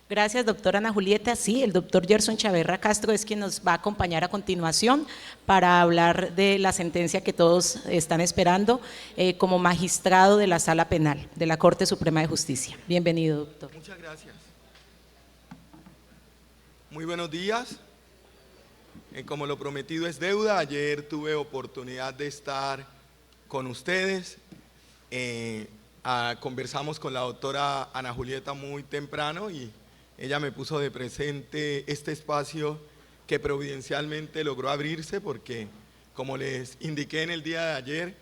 Gracias, doctora Ana Julieta. Sí, el doctor Gerson Chaverra Castro es quien nos va a acompañar a continuación para hablar de la sentencia que todos están esperando como magistrado de la Sala Penal de la Corte Suprema de Justicia. Bienvenido, doctor. Muchas gracias. Muy buenos días. Como lo prometido es deuda, ayer tuve oportunidad de estar con ustedes. Conversamos con la doctora Ana Julieta muy temprano y ella me puso de presente este espacio que providencialmente logró abrirse porque, como les indiqué en el día de ayer,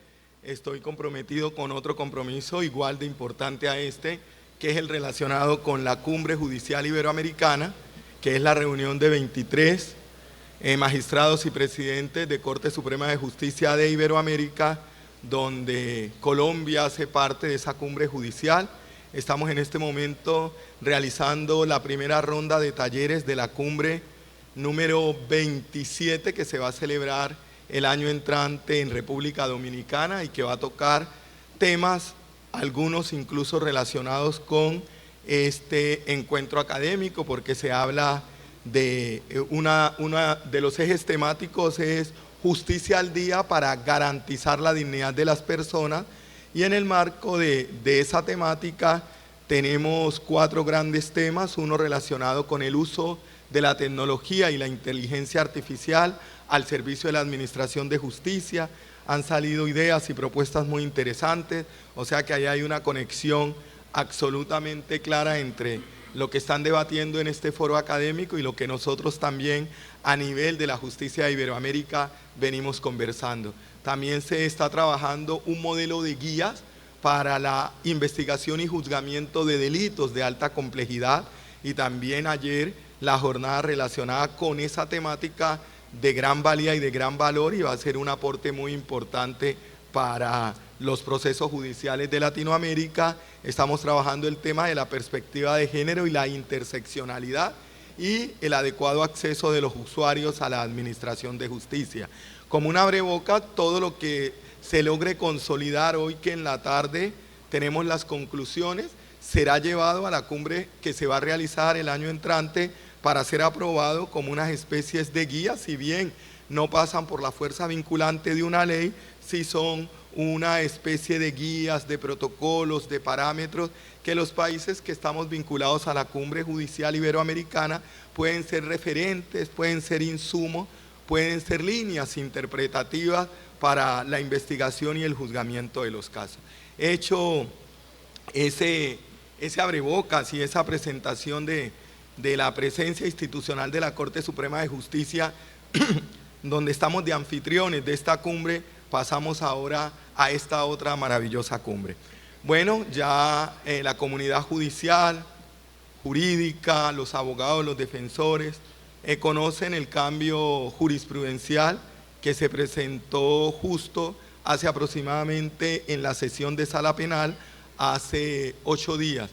estoy comprometido con otro compromiso igual de importante a este, que es el relacionado con la Cumbre Judicial Iberoamericana, que es la reunión de 23 magistrados y presidentes de Corte Suprema de Justicia de Iberoamérica, donde Colombia hace parte de esa cumbre judicial. Estamos en este momento realizando la primera ronda de talleres de la cumbre número 27 que se va a celebrar el año entrante en República Dominicana y que va a tocar temas, algunos incluso relacionados con este encuentro académico, porque se habla de una de los ejes temáticos es justicia al día para garantizar la dignidad de las personas, y en el marco de esa temática tenemos 4 grandes temas, uno relacionado con el uso de la tecnología y la inteligencia artificial al servicio de la administración de justicia. Han salido ideas y propuestas muy interesantes, o sea que ahí hay una conexión absolutamente clara entre lo que están debatiendo en este foro académico y lo que nosotros también a nivel de la justicia de Iberoamérica venimos conversando. También se está trabajando un modelo de guías para la investigación y juzgamiento de delitos de alta complejidad, y también ayer la jornada relacionada con esa temática de gran valía y de gran valor, y va a ser un aporte muy importante para los procesos judiciales de Latinoamérica. Estamos trabajando el tema de la perspectiva de género y la interseccionalidad y el adecuado acceso de los usuarios a la administración de justicia. Como un abreboca, todo lo que se logre consolidar hoy, que en la tarde tenemos las conclusiones, será llevado a la cumbre que se va a realizar el año entrante para ser aprobado como unas especies de guías. Si bien no pasan por la fuerza vinculante de una ley, sí son una especie de guías, de protocolos, de parámetros que los países que estamos vinculados a la Cumbre Judicial Iberoamericana pueden ser referentes, pueden ser insumos, pueden ser líneas interpretativas para la investigación y el juzgamiento de los casos. Hecho ese abrebocas y esa presentación de la presencia institucional de la Corte Suprema de Justicia, donde estamos de anfitriones de esta cumbre, pasamos ahora a esta otra maravillosa cumbre. Bueno, ya la comunidad judicial, jurídica, los abogados, los defensores, conocen el cambio jurisprudencial que se presentó justo hace aproximadamente en la sesión de Sala Penal hace 8 días.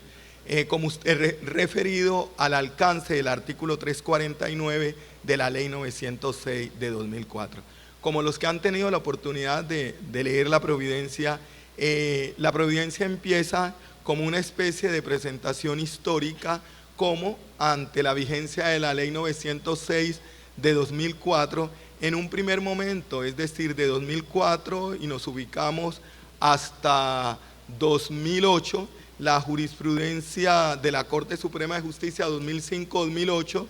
Como usted referido al alcance del artículo 349 de la Ley 906 de 2004. Como los que han tenido la oportunidad de leer la Providencia empieza como una especie de presentación histórica, como ante la vigencia de la Ley 906 de 2004, en un primer momento, es decir, de 2004, y nos ubicamos hasta 2008, la jurisprudencia de la Corte Suprema de Justicia 2005-2008,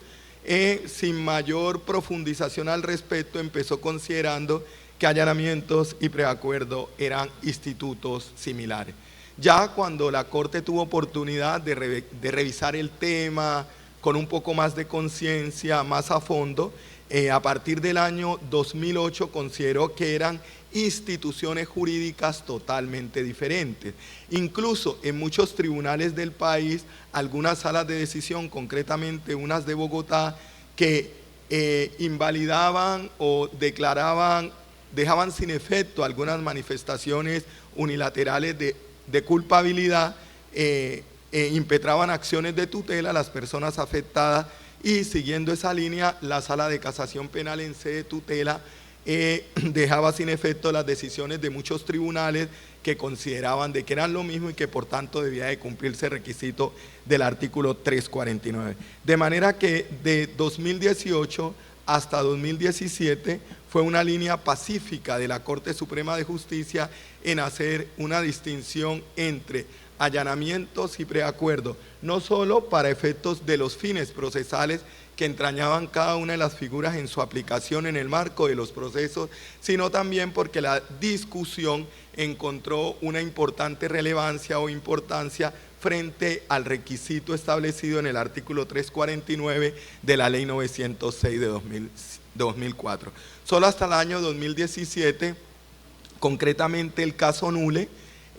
sin mayor profundización al respecto, empezó considerando que allanamientos y preacuerdo eran institutos similares. Ya cuando la Corte tuvo oportunidad de revisar el tema con un poco más de conciencia, más a fondo, a partir del año 2008 consideró que eran instituciones jurídicas totalmente diferentes. Incluso en muchos tribunales del país, algunas salas de decisión, concretamente unas de Bogotá, que invalidaban o declaraban, dejaban sin efecto algunas manifestaciones unilaterales de culpabilidad, impetraban acciones de tutela a las personas afectadas, y siguiendo esa línea, la Sala de Casación Penal en sede de tutela dejaba sin efecto las decisiones de muchos tribunales que consideraban de que eran lo mismo y que por tanto debía de cumplirse el requisito del artículo 349. De manera que de 2018 hasta 2017 fue una línea pacífica de la Corte Suprema de Justicia en hacer una distinción entre allanamientos y preacuerdos, no solo para efectos de los fines procesales que entrañaban cada una de las figuras en su aplicación en el marco de los procesos, sino también porque la discusión encontró una importante relevancia o importancia frente al requisito establecido en el artículo 349 de la Ley 906 de 2004. Solo hasta el año 2017, concretamente el caso Nule,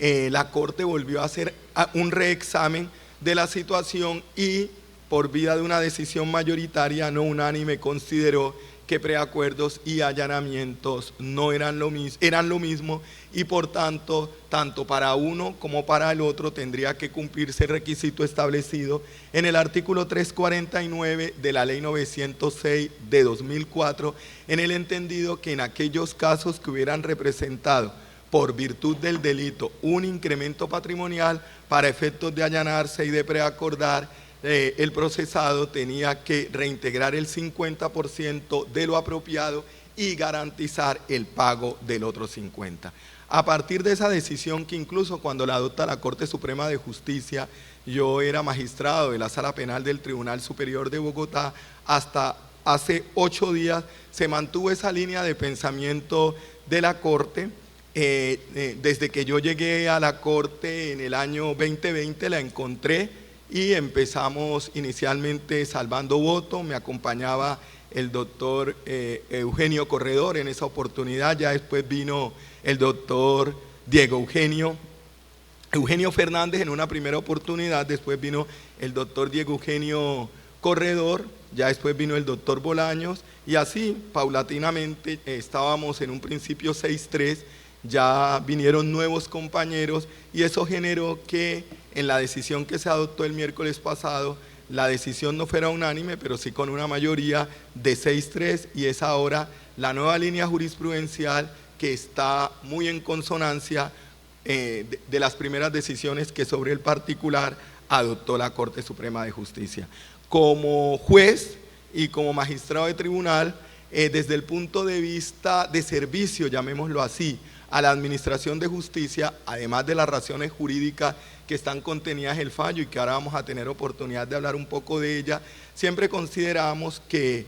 la Corte volvió a hacer un reexamen de la situación y por vía de una decisión mayoritaria no unánime consideró que preacuerdos y allanamientos no eran lo mismo y por tanto, tanto para uno como para el otro tendría que cumplirse el requisito establecido en el artículo 349 de la Ley 906 de 2004, en el entendido que en aquellos casos que hubieran representado por virtud del delito un incremento patrimonial para efectos de allanarse y de preacordar, el procesado tenía que reintegrar el 50% de lo apropiado y garantizar el pago del otro 50%. A partir de esa decisión, que incluso cuando la adopta la Corte Suprema de Justicia, yo era magistrado de la Sala Penal del Tribunal Superior de Bogotá, hasta hace 8 días se mantuvo esa línea de pensamiento de la Corte. Desde que yo llegué a la Corte en el año 2020 la encontré y empezamos inicialmente salvando voto, me acompañaba el doctor Eugenio Corredor en esa oportunidad, ya después vino el doctor Diego Eugenio Fernández en una primera oportunidad, después vino el doctor Diego Eugenio Corredor, ya después vino el doctor Bolaños y así paulatinamente estábamos en un principio 6-3, ya vinieron nuevos compañeros y eso generó que en la decisión que se adoptó el miércoles pasado, la decisión no fuera unánime, pero sí con una mayoría de 6-3 y es ahora la nueva línea jurisprudencial que está muy en consonancia de las primeras decisiones que sobre el particular adoptó la Corte Suprema de Justicia. Como juez y como magistrado de tribunal, desde el punto de vista de servicio, llamémoslo así, a la Administración de Justicia, además de las razones jurídicas que están contenidas en el fallo y que ahora vamos a tener oportunidad de hablar un poco de ella, siempre consideramos que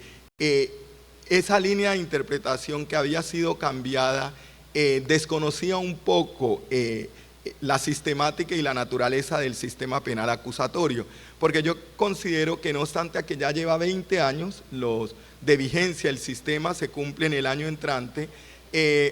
esa línea de interpretación que había sido cambiada desconocía un poco la sistemática y la naturaleza del sistema penal acusatorio, porque yo considero que no obstante a que ya lleva 20 años los de vigencia el sistema, se cumple en el año entrante,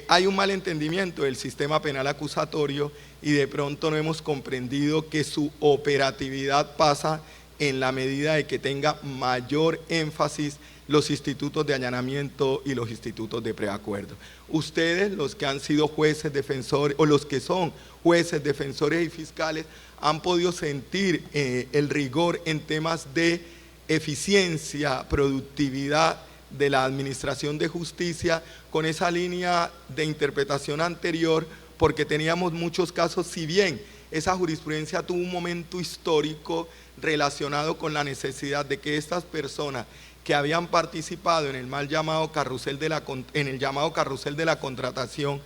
hay un mal entendimiento del sistema penal acusatorio y de pronto no hemos comprendido que su operatividad pasa en la medida de que tenga mayor énfasis los institutos de allanamiento y los institutos de preacuerdo. Ustedes, los que han sido jueces, defensores, o los que son jueces, defensores y fiscales, han podido sentir el rigor en temas de eficiencia, productividad de la Administración de Justicia con esa línea de interpretación anterior, porque teníamos muchos casos, si bien esa jurisprudencia tuvo un momento histórico relacionado con la necesidad de que estas personas que habían participado en el mal llamado carrusel de la contratación,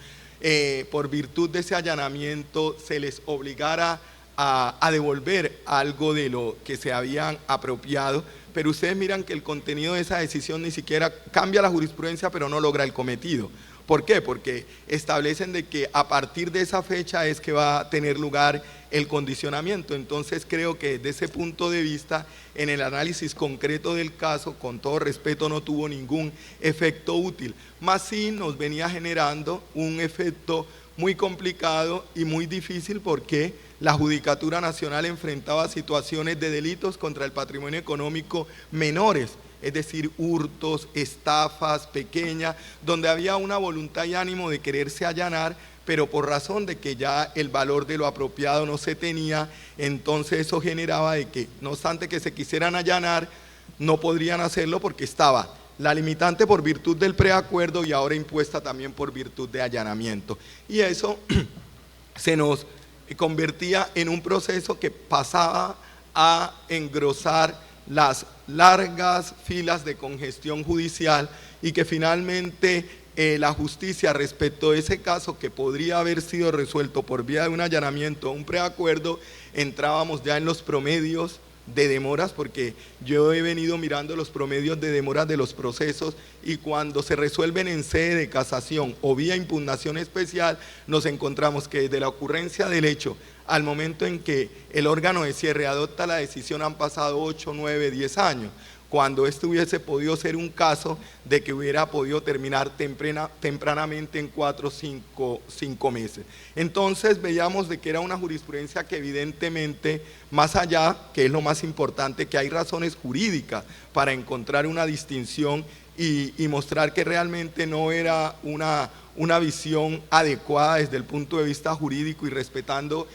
por virtud de ese allanamiento se les obligara a devolver algo de lo que se habían apropiado, pero ustedes miran que el contenido de esa decisión ni siquiera cambia la jurisprudencia, pero no logra el cometido. ¿Por qué? Porque establecen de que a partir de esa fecha es que va a tener lugar el condicionamiento. Entonces creo que desde ese punto de vista, en el análisis concreto del caso, con todo respeto, no tuvo ningún efecto útil, más sí nos venía generando un efecto muy complicado y muy difícil porque la Judicatura Nacional enfrentaba situaciones de delitos contra el patrimonio económico menores, es decir, hurtos, estafas pequeñas, donde había una voluntad y ánimo de quererse allanar, pero por razón de que ya el valor de lo apropiado no se tenía, entonces eso generaba de que, no obstante que se quisieran allanar, no podrían hacerlo porque estaba la limitante por virtud del preacuerdo y ahora impuesta también por virtud de allanamiento. Y eso se nos convertía en un proceso que pasaba a engrosar las largas filas de congestión judicial y que finalmente la justicia respecto de ese caso que podría haber sido resuelto por vía de un allanamiento o un preacuerdo, entrábamos ya en los promedios de demoras, porque yo he venido mirando los promedios de demoras de los procesos y cuando se resuelven en sede de casación o vía impugnación especial, nos encontramos que desde la ocurrencia del hecho al momento en que el órgano de cierre adopta la decisión han pasado 8, 9, 10 años, cuando esto hubiese podido ser un caso de que hubiera podido terminar tempranamente en 4 o 5 meses. Entonces veíamos de que era una jurisprudencia que evidentemente, más allá, que es lo más importante, que hay razones jurídicas para encontrar una distinción y mostrar que realmente no era una visión adecuada desde el punto de vista jurídico y respetando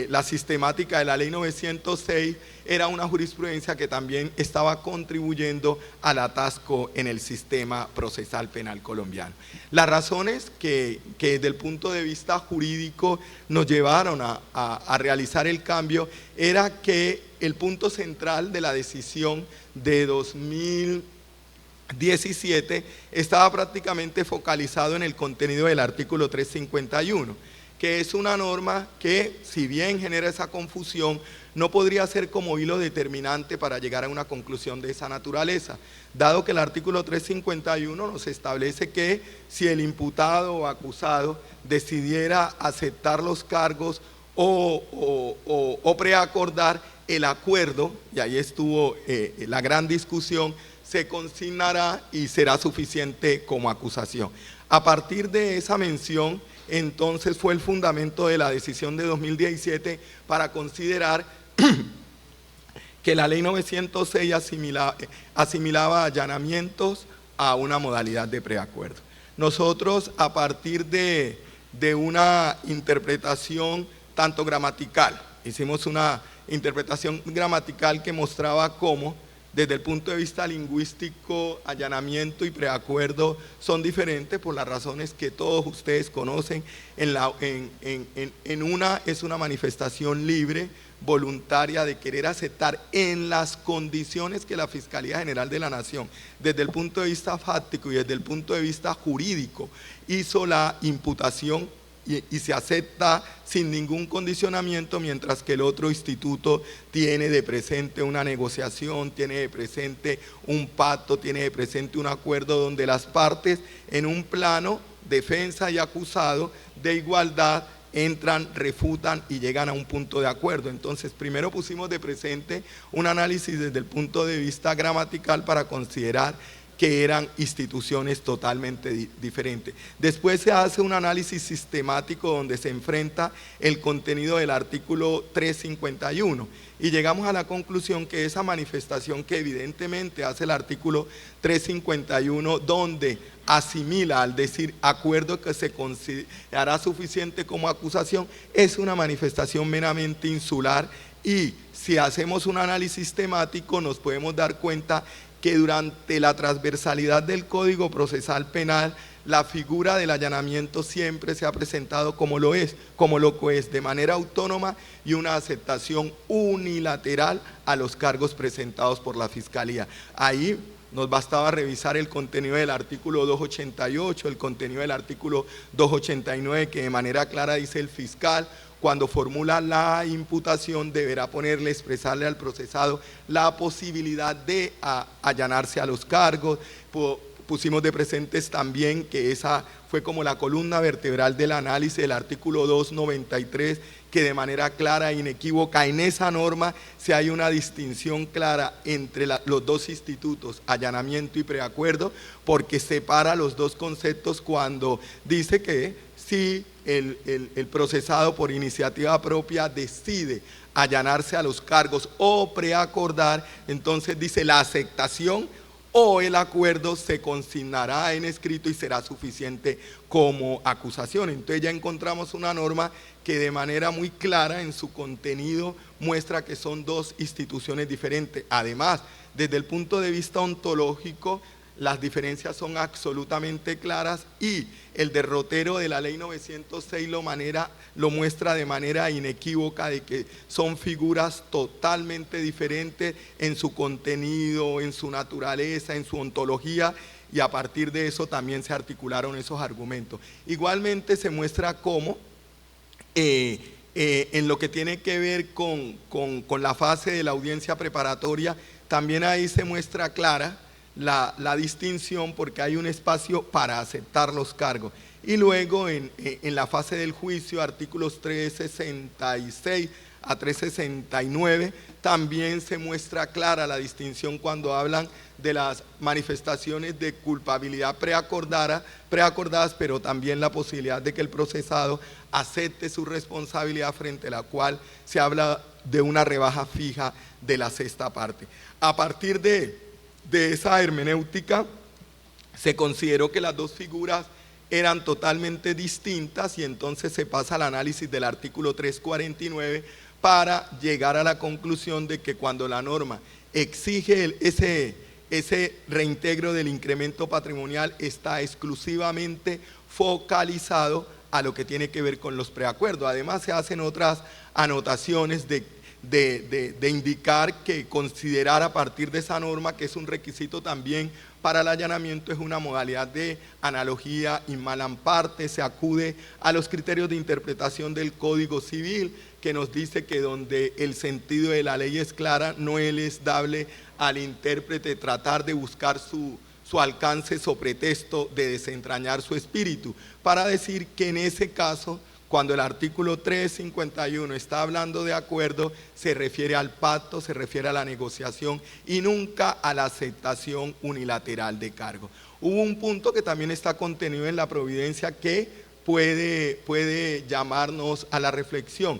la sistemática de la ley 906, era una jurisprudencia que también estaba contribuyendo al atasco en el sistema procesal penal colombiano. Las razones que desde el punto de vista jurídico nos llevaron a realizar el cambio era que el punto central de la decisión de 2017 estaba prácticamente focalizado en el contenido del artículo 351, que es una norma que, si bien genera esa confusión, no podría ser como hilo determinante para llegar a una conclusión de esa naturaleza, dado que el artículo 351 nos establece que si el imputado o acusado decidiera aceptar los cargos o preacordar el acuerdo, y ahí estuvo la gran discusión, se consignará y será suficiente como acusación. A partir de esa mención, entonces fue el fundamento de la decisión de 2017 para considerar que la ley 906 asimilaba allanamientos a una modalidad de preacuerdo. Nosotros, a partir de una interpretación tanto gramatical, hicimos una interpretación gramatical que mostraba cómo, desde el punto de vista lingüístico, allanamiento y preacuerdo son diferentes por las razones que todos ustedes conocen. En una es una manifestación libre, voluntaria, de querer aceptar en las condiciones que la Fiscalía General de la Nación, desde el punto de vista fáctico y desde el punto de vista jurídico, hizo la imputación y se acepta sin ningún condicionamiento, mientras que el otro instituto tiene de presente una negociación, tiene de presente un pacto, tiene de presente un acuerdo donde las partes en un plano, defensa y acusado, de igualdad, entran, refutan y llegan a un punto de acuerdo. Entonces, primero pusimos de presente un análisis desde el punto de vista gramatical para considerar que eran instituciones totalmente diferentes. Después se hace un análisis sistemático donde se enfrenta el contenido del artículo 351 y llegamos a la conclusión que esa manifestación que evidentemente hace el artículo 351, donde asimila al decir acuerdo que se considerará suficiente como acusación, es una manifestación meramente insular, y si hacemos un análisis temático nos podemos dar cuenta que durante la transversalidad del Código Procesal Penal, la figura del allanamiento siempre se ha presentado como lo es, de manera autónoma y una aceptación unilateral a los cargos presentados por la Fiscalía. Ahí nos bastaba revisar el contenido del artículo 288, el contenido del artículo 289, que de manera clara dice: el fiscal, cuando formula la imputación, deberá expresarle al procesado la posibilidad de allanarse a los cargos. Pusimos de presentes también que esa fue como la columna vertebral del análisis del artículo 293, que de manera clara e inequívoca en esa norma se hay una distinción clara entre los dos institutos, allanamiento y preacuerdo, porque separa los dos conceptos cuando dice que si el procesado por iniciativa propia decide allanarse a los cargos o preacordar, entonces dice la aceptación o el acuerdo se consignará en escrito y será suficiente como acusación. Entonces ya encontramos una norma que de manera muy clara en su contenido muestra que son dos instituciones diferentes. Además, desde el punto de vista ontológico, las diferencias son absolutamente claras y el derrotero de la ley 906 lo muestra de manera inequívoca de que son figuras totalmente diferentes en su contenido, en su naturaleza, en su ontología, y a partir de eso también se articularon esos argumentos. Igualmente se muestra cómo en lo que tiene que ver con la fase de la audiencia preparatoria, también ahí se muestra clara la distinción, porque hay un espacio para aceptar los cargos. Y luego en la fase del juicio, artículos 366 a 369, también se muestra clara la distinción cuando hablan de las manifestaciones de culpabilidad preacordadas, pero también la posibilidad de que el procesado acepte su responsabilidad, frente a la cual se habla de una rebaja fija de la sexta parte. A partir de esa hermenéutica, se consideró que las dos figuras eran totalmente distintas, y entonces se pasa al análisis del artículo 349 para llegar a la conclusión de que cuando la norma exige ese reintegro del incremento patrimonial, está exclusivamente focalizado a lo que tiene que ver con los preacuerdos. Además, se hacen otras anotaciones de indicar que considerar a partir de esa norma, que es un requisito también para el allanamiento, es una modalidad de analogía in malam parte. Se acude a los criterios de interpretación del Código Civil, que nos dice que donde el sentido de la ley es clara, no es dable al intérprete tratar de buscar su alcance sobre pretexto de desentrañar su espíritu, para decir que en ese caso, cuando el artículo 351 está hablando de acuerdo, se refiere al pacto, se refiere a la negociación y nunca a la aceptación unilateral de cargo. Hubo un punto que también está contenido en la providencia que puede llamarnos a la reflexión.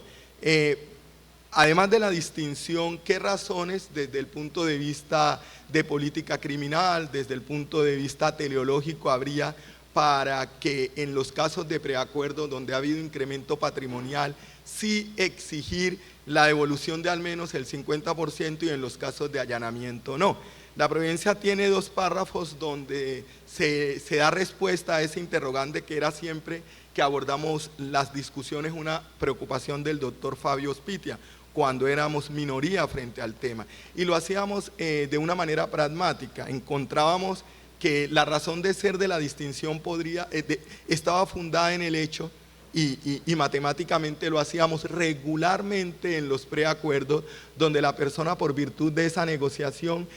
Además de la distinción, ¿qué razones desde el punto de vista de política criminal, desde el punto de vista teleológico, habría para que en los casos de preacuerdo donde ha habido incremento patrimonial, sí exigir la devolución de al menos el 50%, y en los casos de allanamiento no? La providencia tiene dos párrafos donde se da respuesta a ese interrogante, que era siempre que abordamos las discusiones una preocupación del doctor Fabio Spitia, cuando éramos minoría frente al tema, y lo hacíamos de una manera pragmática. Encontrábamos que la razón de ser de la distinción estaba fundada en el hecho, y matemáticamente lo hacíamos regularmente en los preacuerdos, donde la persona, por virtud de esa negociación,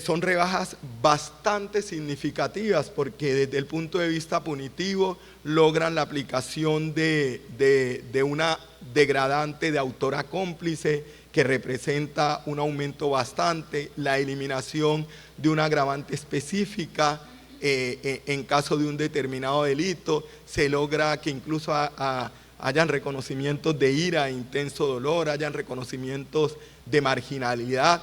son rebajas bastante significativas, porque desde el punto de vista punitivo logran la aplicación de una degradante de autora cómplice, que representa un aumento bastante, la eliminación de una agravante específica en caso de un determinado delito. Se logra que incluso hayan reconocimientos de ira, intenso dolor, hayan reconocimientos de marginalidad.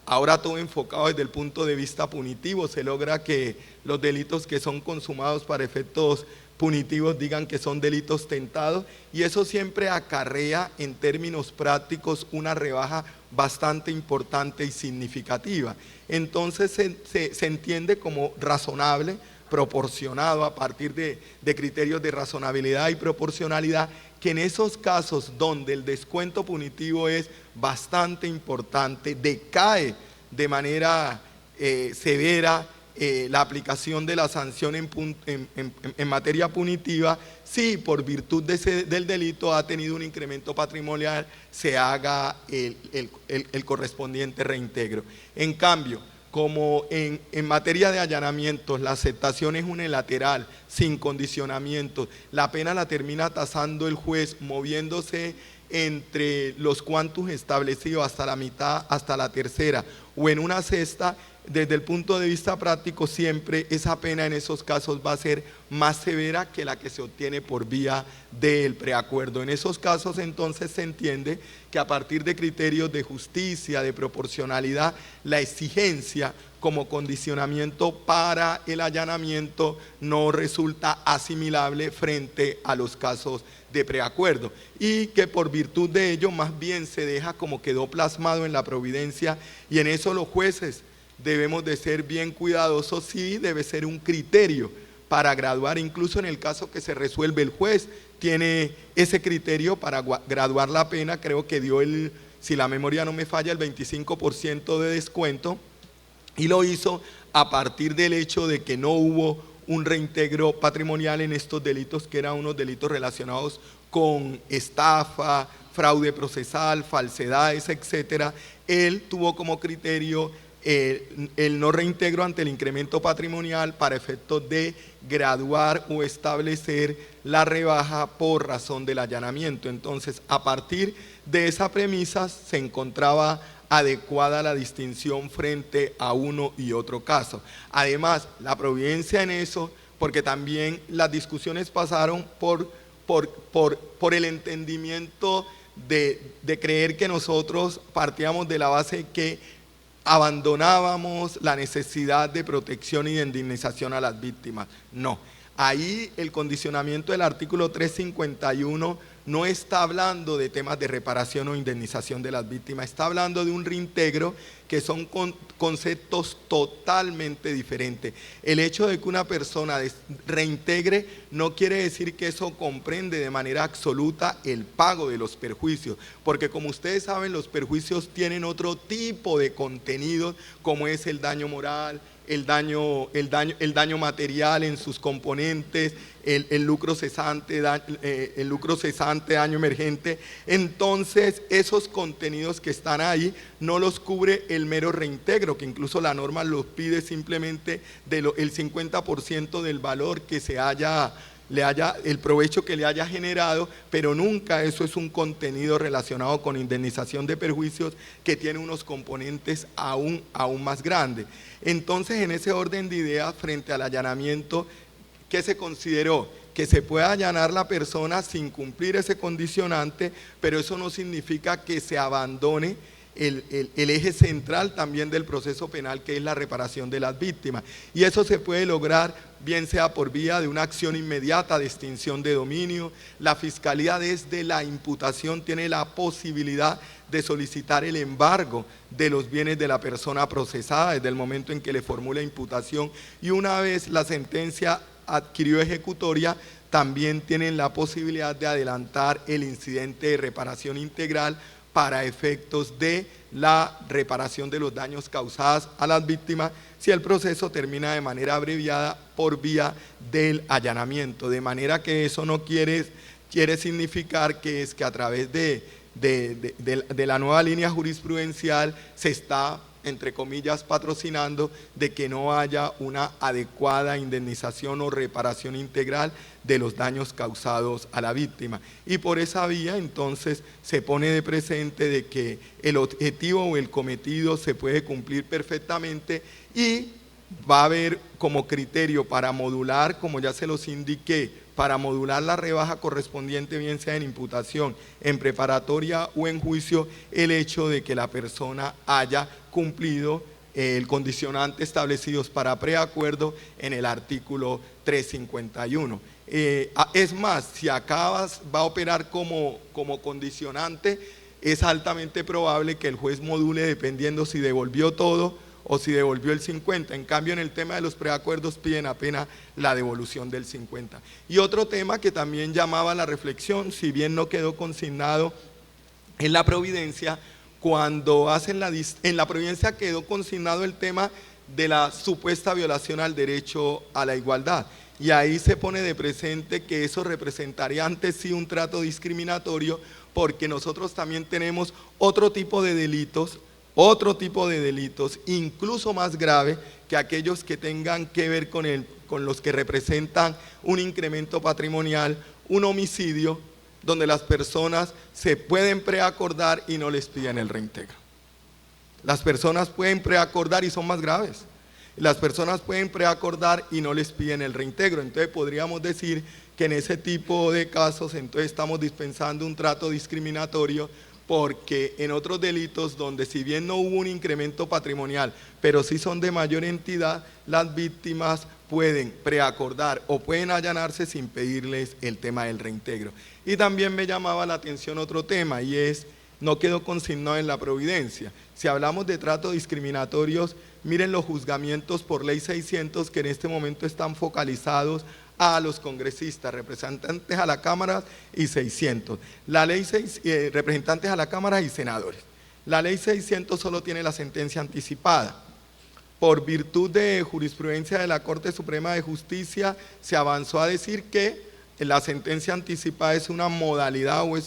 Ahora todo enfocado desde el punto de vista punitivo. Se logra que los delitos que son consumados para efectos punitivos digan que son delitos tentados, y eso siempre acarrea en términos prácticos una rebaja bastante importante y significativa. Entonces se entiende como razonable, proporcionado a partir de criterios de razonabilidad y proporcionalidad, que en esos casos donde el descuento punitivo es bastante importante, decae de manera severa la aplicación de la sanción en materia punitiva, si por virtud del delito ha tenido un incremento patrimonial, se haga el correspondiente reintegro. En cambio, como en materia de allanamientos la aceptación es unilateral, sin condicionamientos, la pena la termina tasando el juez, moviéndose entre los quantus establecidos hasta la mitad, hasta la tercera o en una sexta. Desde el punto de vista práctico, siempre esa pena en esos casos va a ser más severa que la que se obtiene por vía del preacuerdo. En esos casos, entonces, se entiende que a partir de criterios de justicia, de proporcionalidad, la exigencia como condicionamiento para el allanamiento no resulta asimilable frente a los casos de preacuerdo, y que por virtud de ello más bien se deja como quedó plasmado en la providencia, y en eso los jueces debemos de ser bien cuidadosos, sí debe ser un criterio para graduar, incluso en el caso que se resuelve el juez, tiene ese criterio para graduar la pena, creo que dio si la memoria no me falla, el 25% de descuento, y lo hizo a partir del hecho de que no hubo un reintegro patrimonial en estos delitos, que eran unos delitos relacionados con estafa, fraude procesal, falsedades, etcétera. Él tuvo como criterio el no reintegro ante el incremento patrimonial para efectos de graduar o establecer la rebaja por razón del allanamiento. Entonces, a partir de esa premisa se encontraba adecuada la distinción frente a uno y otro caso. Además, la providencia en eso, porque también las discusiones pasaron por el entendimiento de creer que nosotros partíamos de la base que abandonábamos la necesidad de protección y de indemnización a las víctimas. No, ahí el condicionamiento del artículo 351 no está hablando de temas de reparación o indemnización de las víctimas, está hablando de un reintegro que son conceptos totalmente diferentes. El hecho de que una persona reintegre no quiere decir que eso comprende de manera absoluta el pago de los perjuicios, porque como ustedes saben, los perjuicios tienen otro tipo de contenidos, como es el daño moral, el daño material en sus componentes, el lucro cesante, daño emergente. Entonces, esos contenidos que están ahí no los cubre el mero reintegro, que incluso la norma los pide simplemente el 50% del valor que el provecho que le haya generado, pero nunca eso es un contenido relacionado con indemnización de perjuicios que tiene unos componentes aún más grandes. Entonces, en ese orden de ideas, frente al allanamiento, ¿qué se consideró? Que se puede allanar la persona sin cumplir ese condicionante, pero eso no significa que se abandone el eje central también del proceso penal, que es la reparación de las víctimas. Y eso se puede lograr bien sea por vía de una acción inmediata de extinción de dominio. La Fiscalía desde la imputación tiene la posibilidad de solicitar el embargo de los bienes de la persona procesada desde el momento en que le formula imputación, y una vez la sentencia adquirió ejecutoria, también tienen la posibilidad de adelantar el incidente de reparación integral para efectos de la reparación de los daños causados a las víctimas si el proceso termina de manera abreviada por vía del allanamiento. De manera que eso no quiere significar que es que a través de la nueva línea jurisprudencial se está, entre comillas, patrocinando de que no haya una adecuada indemnización o reparación integral de los daños causados a la víctima. Y por esa vía, entonces, se pone de presente de que el objetivo o el cometido se puede cumplir perfectamente, y va a haber como criterio para modular, como ya se los indiqué, para modular la rebaja correspondiente, bien sea en imputación, en preparatoria o en juicio, el hecho de que la persona haya cumplido el condicionante establecidos para preacuerdo en el artículo 351. Es más, si acá va a operar como condicionante, es altamente probable que el juez module dependiendo si devolvió todo o si devolvió el 50%. En cambio, en el tema de los preacuerdos piden apenas la devolución del 50%. Y otro tema que también llamaba la reflexión, si bien no quedó consignado en la providencia, cuando en la providencia quedó consignado el tema de la supuesta violación al derecho a la igualdad. Y ahí se pone de presente que eso representaría ante sí un trato discriminatorio, porque nosotros también tenemos otro tipo de delitos, incluso más grave que aquellos que tengan que ver con los que representan un incremento patrimonial, un homicidio, donde las personas se pueden preacordar y no les piden el reintegro. Las personas pueden preacordar y son más graves. Las personas pueden preacordar y no les piden el reintegro. Entonces podríamos decir que en ese tipo de casos entonces estamos dispensando un trato discriminatorio, porque en otros delitos donde si bien no hubo un incremento patrimonial, pero sí son de mayor entidad, las víctimas pueden preacordar o pueden allanarse sin pedirles el tema del reintegro. Y también me llamaba la atención otro tema, y es no quedó consignado en la providencia. Si hablamos de tratos discriminatorios, miren los juzgamientos por ley 600 que en este momento están focalizados a los congresistas, representantes a la Cámara y 600. La ley representantes a la Cámara y senadores. La ley 600 solo tiene la sentencia anticipada. Por virtud de jurisprudencia de la Corte Suprema de Justicia, se avanzó a decir que la sentencia anticipada es una modalidad o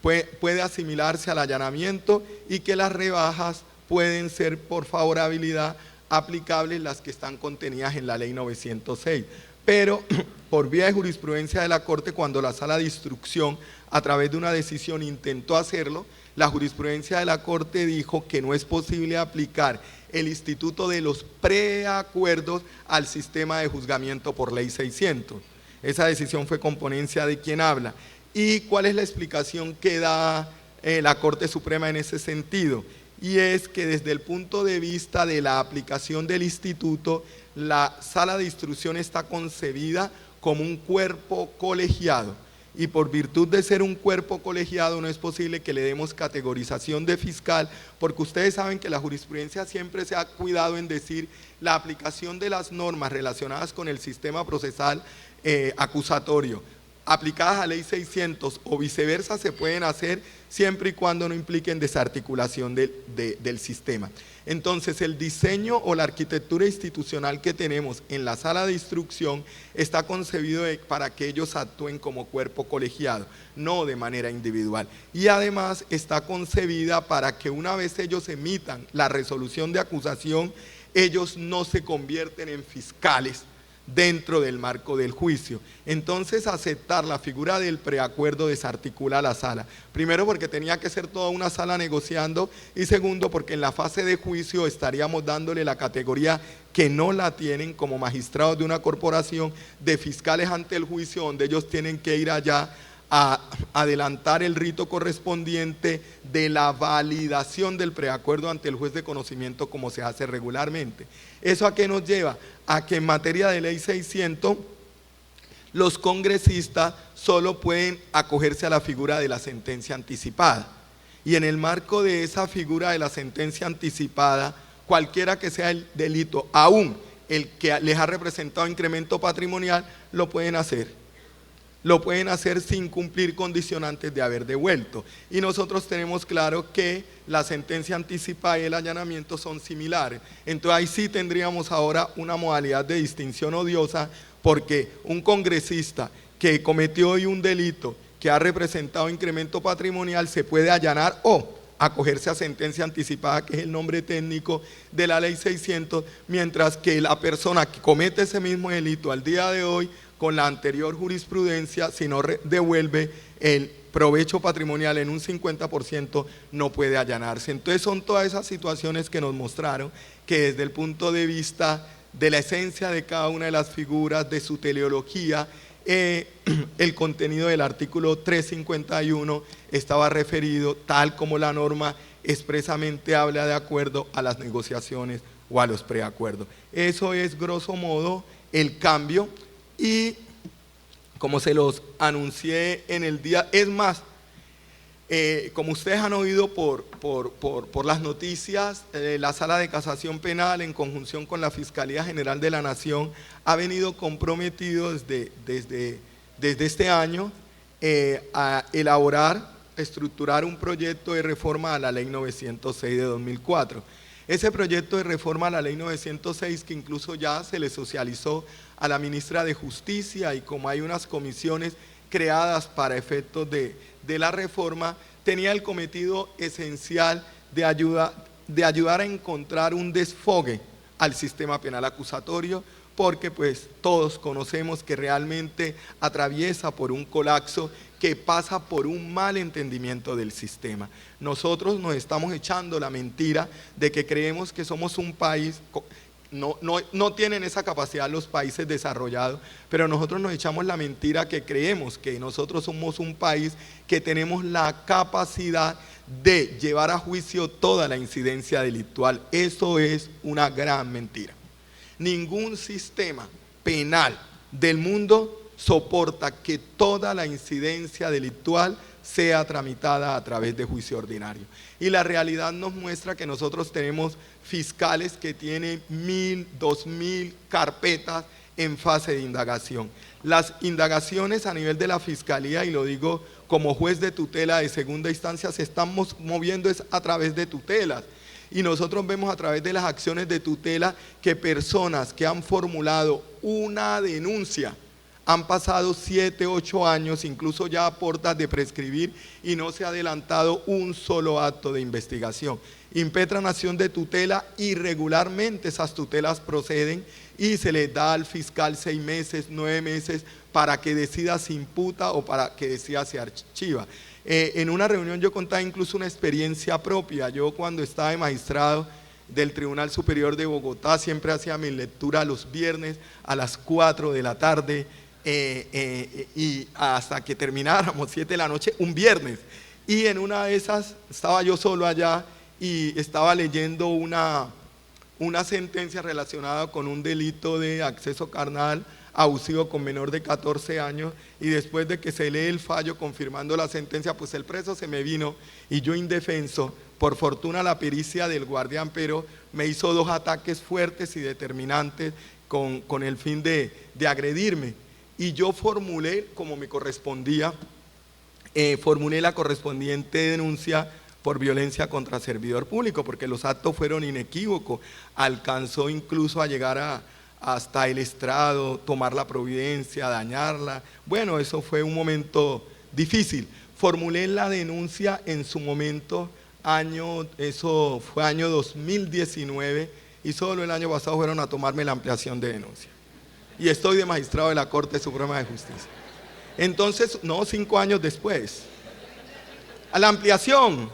puede asimilarse al allanamiento y que las rebajas pueden ser por favorabilidad aplicables las que están contenidas en la ley 906. Pero por vía de jurisprudencia de la Corte, cuando la Sala de Instrucción a través de una decisión intentó hacerlo, la jurisprudencia de la Corte dijo que no es posible aplicar el instituto de los preacuerdos al sistema de juzgamiento por ley 600. Esa decisión fue con ponencia de quien habla. ¿Y cuál es la explicación que da la Corte Suprema en ese sentido? Y es que desde el punto de vista de la aplicación del instituto, la Sala de Instrucción está concebida como un cuerpo colegiado. Y por virtud de ser un cuerpo colegiado no es posible que le demos categorización de fiscal, porque ustedes saben que la jurisprudencia siempre se ha cuidado en decir la aplicación de las normas relacionadas con el sistema procesal acusatorio, aplicadas a ley 600 o viceversa, se pueden hacer siempre y cuando no impliquen desarticulación del sistema. Entonces, el diseño o la arquitectura institucional que tenemos en la Sala de Instrucción está concebido para que ellos actúen como cuerpo colegiado, no de manera individual. Y además está concebida para que una vez ellos emitan la resolución de acusación, ellos no se convierten en fiscales dentro del marco del juicio. Entonces, aceptar la figura del preacuerdo desarticula la sala. Primero, porque tenía que ser toda una sala negociando, y segundo, porque en la fase de juicio estaríamos dándole la categoría que no la tienen como magistrados de una corporación, de fiscales ante el juicio, donde ellos tienen que ir allá a adelantar el rito correspondiente de la validación del preacuerdo ante el juez de conocimiento, como se hace regularmente. ¿Eso a qué nos lleva? A que en materia de ley 600, los congresistas solo pueden acogerse a la figura de la sentencia anticipada. Y en el marco de esa figura de la sentencia anticipada, cualquiera que sea el delito, aún el que les ha representado incremento patrimonial, lo pueden hacer. Lo pueden hacer sin cumplir condicionantes de haber devuelto. Y nosotros tenemos claro que la sentencia anticipada y el allanamiento son similares. Entonces ahí sí tendríamos ahora una modalidad de distinción odiosa, porque un congresista que cometió hoy un delito que ha representado incremento patrimonial se puede allanar o acogerse a sentencia anticipada, que es el nombre técnico de la ley 600, mientras que la persona que comete ese mismo delito al día de hoy, con la anterior jurisprudencia, si no devuelve el provecho patrimonial en un 50%, no puede allanarse. Entonces son todas esas situaciones que nos mostraron que desde el punto de vista de la esencia de cada una de las figuras, de su teleología, el contenido del artículo 351 estaba referido tal como la norma expresamente habla de acuerdo a las negociaciones o a los preacuerdos. Eso es grosso modo el cambio. Y como se los anuncié en el día, es más, como ustedes han oído por las noticias, la Sala de Casación Penal en conjunción con la Fiscalía General de la Nación ha venido comprometido desde este año a elaborar, estructurar un proyecto de reforma a la Ley 906 de 2004. Ese proyecto de reforma a la Ley 906, que incluso ya se le socializó a la ministra de Justicia, y como hay unas comisiones creadas para efectos de la reforma, tenía el cometido esencial de ayudar a encontrar un desfogue al sistema penal acusatorio, porque pues todos conocemos que realmente atraviesa por un colapso que pasa por un mal entendimiento del sistema. Nosotros nos estamos echando la mentira de que creemos que somos un país, no tienen esa capacidad los países desarrollados, pero nosotros nos echamos la mentira que creemos que nosotros somos un país que tenemos la capacidad de llevar a juicio toda la incidencia delictual. Eso es una gran mentira. Ningún sistema penal del mundo soporta que toda la incidencia delictual sea tramitada a través de juicio ordinario. Y la realidad nos muestra que nosotros tenemos fiscales que tienen 1.000, 2.000 carpetas en fase de indagación. Las indagaciones a nivel de la Fiscalía, y lo digo como juez de tutela de segunda instancia, se están moviendo es a través de tutelas. Y nosotros vemos a través de las acciones de tutela que personas que han formulado una denuncia han pasado 7, 8 años, incluso ya a puertas de prescribir, y no se ha adelantado un solo acto de investigación. Impetran acción de tutela y regularmente esas tutelas proceden y se les da al fiscal 6 meses, 9 meses para que decida si imputa o para que decida si archiva. En una reunión yo contaba incluso una experiencia propia. Yo cuando estaba de magistrado del Tribunal Superior de Bogotá siempre hacía mi lectura los viernes a las 4 de la tarde y hasta que termináramos 7 de la noche un viernes. Y en una de esas estaba yo solo allá y estaba leyendo una sentencia relacionada con un delito de acceso carnal abusivo con menor de 14 años, y después de que se lee el fallo confirmando la sentencia, pues el preso se me vino y yo indefenso, por fortuna la pericia del guardián, pero me hizo 2 ataques fuertes y determinantes con el fin de agredirme, y yo formulé como me correspondía, formulé la correspondiente denuncia por violencia contra servidor público, porque los actos fueron inequívocos, alcanzó incluso a llegar hasta el estrado, tomar la providencia, dañarla. Bueno, eso fue un momento difícil. Formulé la denuncia en su momento, eso fue año 2019, y solo el año pasado fueron a tomarme la ampliación de denuncia. Y estoy de magistrado de la Corte Suprema de Justicia. Entonces, no, 5 años después, a la ampliación.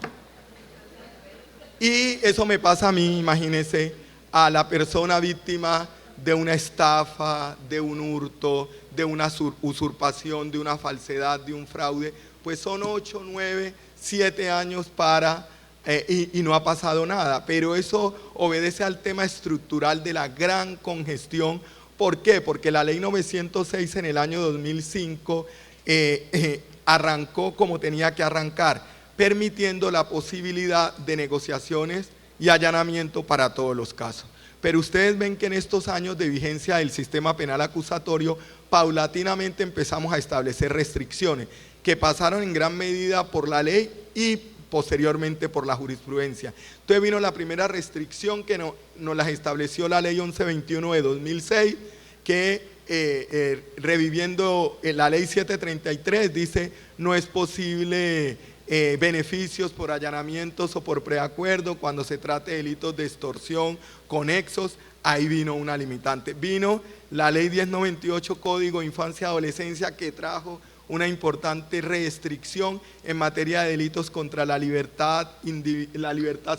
Y eso me pasa a mí, imagínense, a la persona víctima de una estafa, de un hurto, de una usurpación, de una falsedad, de un fraude, pues son 8, 9, 7 años y no ha pasado nada. Pero eso obedece al tema estructural de la gran congestión. ¿Por qué? Porque la ley 906 en el año 2005 arrancó como tenía que arrancar, permitiendo la posibilidad de negociaciones y allanamiento para todos los casos. Pero ustedes ven que en estos años de vigencia del sistema penal acusatorio, paulatinamente empezamos a establecer restricciones que pasaron en gran medida por la ley y posteriormente por la jurisprudencia. Entonces vino la primera restricción que nos las estableció la ley 1121 de 2006, que reviviendo la ley 733 dice no es posible beneficios por allanamientos o por preacuerdo cuando se trate de delitos de extorsión conexos. Ahí vino una limitante. Vino la ley 1098 Código Infancia y Adolescencia, que trajo una importante restricción en materia de delitos contra la libertad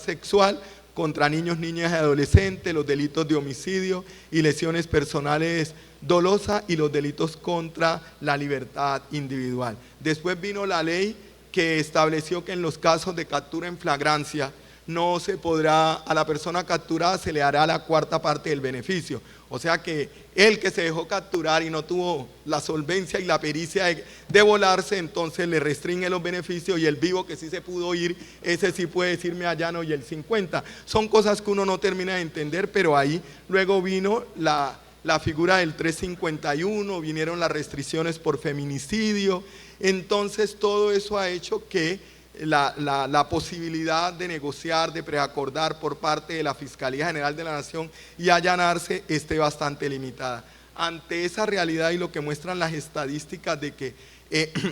sexual, contra niños, niñas y adolescentes, los delitos de homicidio y lesiones personales dolosas y los delitos contra la libertad individual. Después vino la ley que estableció que en los casos de captura en flagrancia no se podrá, a la persona capturada se le hará la 4ª parte del beneficio. O sea que el que se dejó capturar y no tuvo la solvencia y la pericia de volarse, entonces le restringe los beneficios, y el vivo que sí se pudo ir, ese sí puede decirme allano, y el 50. Son cosas que uno no termina de entender, pero ahí luego vino la figura del 351, vinieron las restricciones por feminicidio. Entonces todo eso ha hecho que la posibilidad de negociar, de preacordar por parte de la Fiscalía General de la Nación y allanarse esté bastante limitada. Ante esa realidad y lo que muestran las estadísticas de que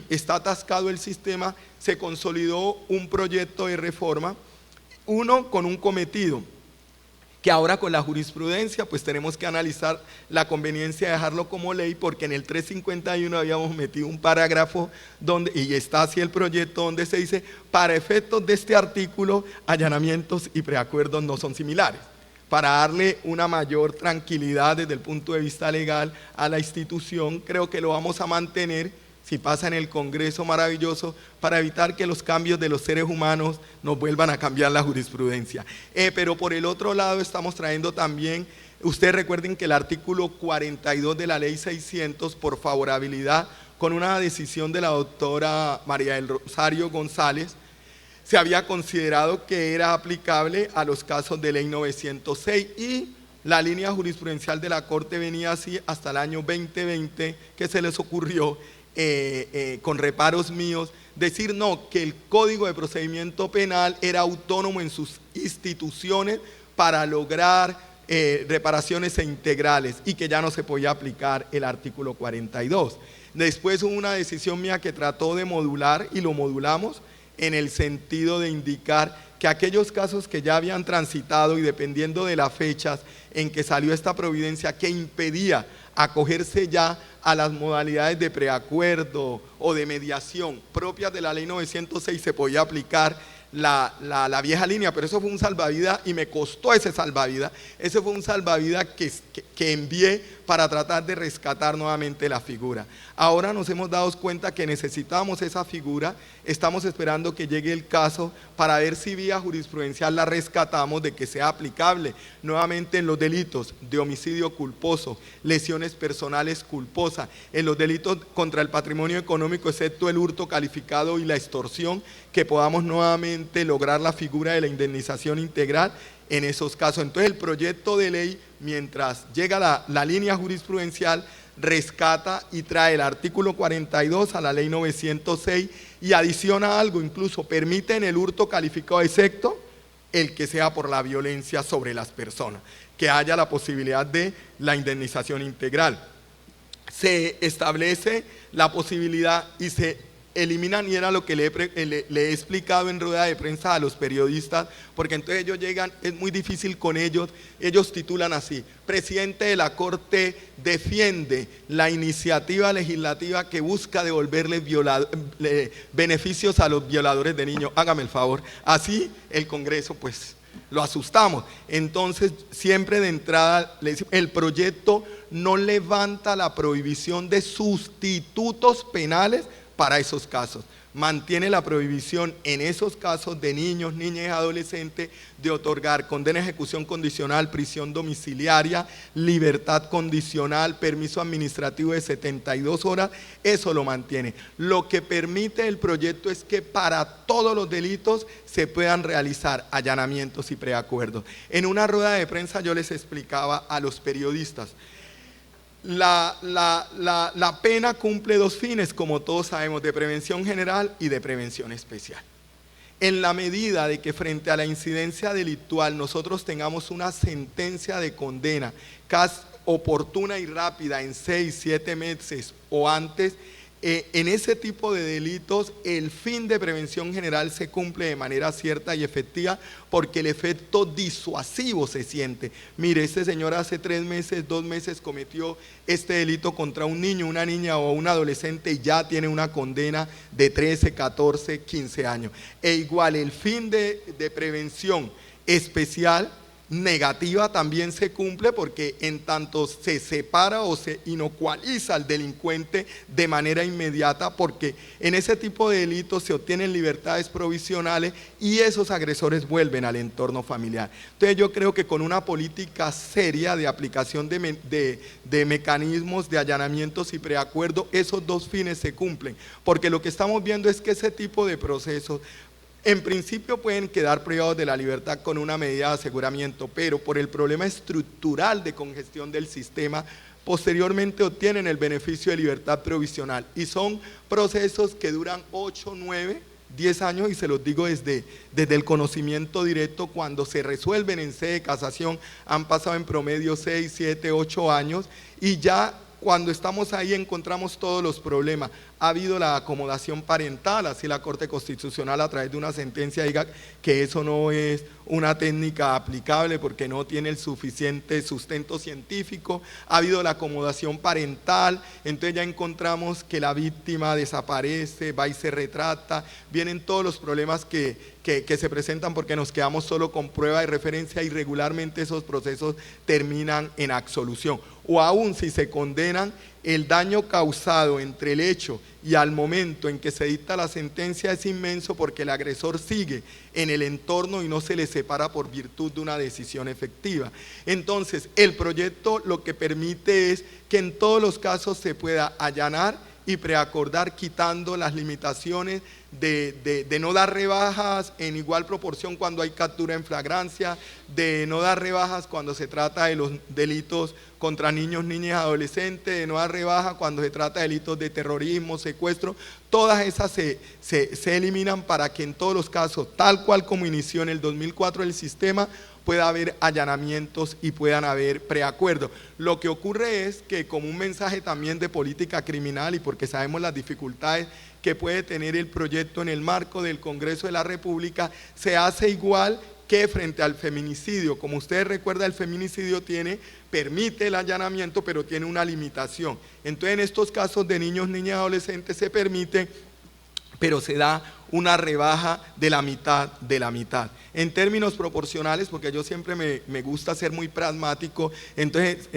está atascado el sistema, se consolidó un proyecto de reforma, uno con un cometido, que ahora con la jurisprudencia pues tenemos que analizar la conveniencia de dejarlo como ley, porque en el 351 habíamos metido un parágrafo donde, y está así el proyecto, donde se dice: para efectos de este artículo, allanamientos y preacuerdos no son similares, para darle una mayor tranquilidad desde el punto de vista legal a la institución. Creo que lo vamos a mantener si pasa en el Congreso, maravilloso, para evitar que los cambios de los seres humanos nos vuelvan a cambiar la jurisprudencia. Pero por el otro lado estamos trayendo también, ustedes recuerden que el artículo 42 de la ley 600, por favorabilidad, con una decisión de la doctora María del Rosario González, se había considerado que era aplicable a los casos de ley 906 y la línea jurisprudencial de la Corte venía así hasta el año 2020, que se les ocurrió, con reparos míos, decir no, que el Código de Procedimiento Penal era autónomo en sus instituciones para lograr reparaciones integrales y que ya no se podía aplicar el artículo 42. Después hubo una decisión mía que trató de modular y lo modulamos en el sentido de indicar que aquellos casos que ya habían transitado y dependiendo de las fechas en que salió esta providencia que impedía acogerse ya a las modalidades de preacuerdo o de mediación propias de la ley 906, se podía aplicar la vieja línea, pero eso fue un salvavidas y me costó ese salvavidas. Ese fue un salvavidas que envié para tratar de rescatar nuevamente la figura. Ahora nos hemos dado cuenta que necesitábamos esa figura, estamos esperando que llegue el caso para ver si vía jurisprudencial la rescatamos de que sea aplicable nuevamente en los delitos de homicidio culposo, lesiones personales culposas, en los delitos contra el patrimonio económico, excepto el hurto calificado y la extorsión, que podamos nuevamente lograr la figura de la indemnización integral en esos casos. Entonces el proyecto de ley, mientras llega la línea jurisprudencial, rescata y trae el artículo 42 a la ley 906 y adiciona algo, incluso permite en el hurto calificado excepto el que sea por la violencia sobre las personas, que haya la posibilidad de la indemnización integral. Se establece la posibilidad y se eliminan, y era lo que le he explicado en rueda de prensa a los periodistas, porque entonces ellos llegan, es muy difícil con ellos, ellos titulan así: presidente de la Corte defiende la iniciativa legislativa que busca devolverle beneficios a los violadores de niños. Hágame el favor, así el Congreso pues lo asustamos. Entonces siempre de entrada le decimos, el proyecto no levanta la prohibición de sustitutos penales para esos casos, mantiene la prohibición en esos casos de niños, niñas y adolescentes de otorgar condena de ejecución condicional, prisión domiciliaria, libertad condicional, permiso administrativo de 72 horas, eso lo mantiene. Lo que permite el proyecto es que para todos los delitos se puedan realizar allanamientos y preacuerdos. En una rueda de prensa yo les explicaba a los periodistas, la pena cumple dos fines, como todos sabemos, de prevención general y de prevención especial. En la medida de que frente a la incidencia delictual nosotros tengamos una sentencia de condena oportuna y rápida en 6, 7 meses o antes, en ese tipo de delitos el fin de prevención general se cumple de manera cierta y efectiva porque el efecto disuasivo se siente. Mire, este señor hace 3 meses, 2 meses cometió este delito contra un niño, una niña o un adolescente y ya tiene una condena de 13, 14, 15 años. E igual el fin de prevención especial negativa también se cumple porque en tanto se separa o se inocualiza al delincuente de manera inmediata, porque en ese tipo de delitos se obtienen libertades provisionales y esos agresores vuelven al entorno familiar. Entonces yo creo que con una política seria de aplicación de mecanismos de allanamientos y preacuerdo, esos dos fines se cumplen, porque lo que estamos viendo es que ese tipo de procesos en principio pueden quedar privados de la libertad con una medida de aseguramiento, pero por el problema estructural de congestión del sistema, posteriormente obtienen el beneficio de libertad provisional. Y son procesos que duran 8, 9, 10 años, y se los digo desde el conocimiento directo, cuando se resuelven en sede de casación, han pasado en promedio 6, 7, 8 años, y ya cuando estamos ahí encontramos todos los problemas. Ha habido la acomodación parental, así la Corte Constitucional a través de una sentencia diga que eso no es una técnica aplicable porque no tiene el suficiente sustento científico. Ha habido la acomodación parental, entonces ya encontramos que la víctima desaparece, va y se retrata, vienen todos los problemas que se presentan porque nos quedamos solo con prueba de referencia y regularmente esos procesos terminan en absolución. O aún si se condenan, el daño causado entre el hecho y al momento en que se dicta la sentencia es inmenso porque el agresor sigue en el entorno y no se le separa por virtud de una decisión efectiva. Entonces, el proyecto lo que permite es que en todos los casos se pueda allanar y preacordar, quitando las limitaciones de no dar rebajas en igual proporción cuando hay captura en flagrancia, de no dar rebajas cuando se trata de los delitos contra niños, niñas y adolescentes, de no dar rebajas cuando se trata de delitos de terrorismo, secuestro. Todas esas se eliminan para que en todos los casos, tal cual como inició en el 2004 el sistema, pueda haber allanamientos y puedan haber preacuerdos. Lo que ocurre es que, como un mensaje también de política criminal, y porque sabemos las dificultades que puede tener el proyecto en el marco del Congreso de la República, se hace igual que frente al feminicidio. Como ustedes recuerdan, el feminicidio permite el allanamiento, pero tiene una limitación. Entonces, en estos casos de niños, niñas y adolescentes se permite, pero se da una rebaja de la mitad de la mitad. En términos proporcionales, porque yo siempre me gusta ser muy pragmático, entonces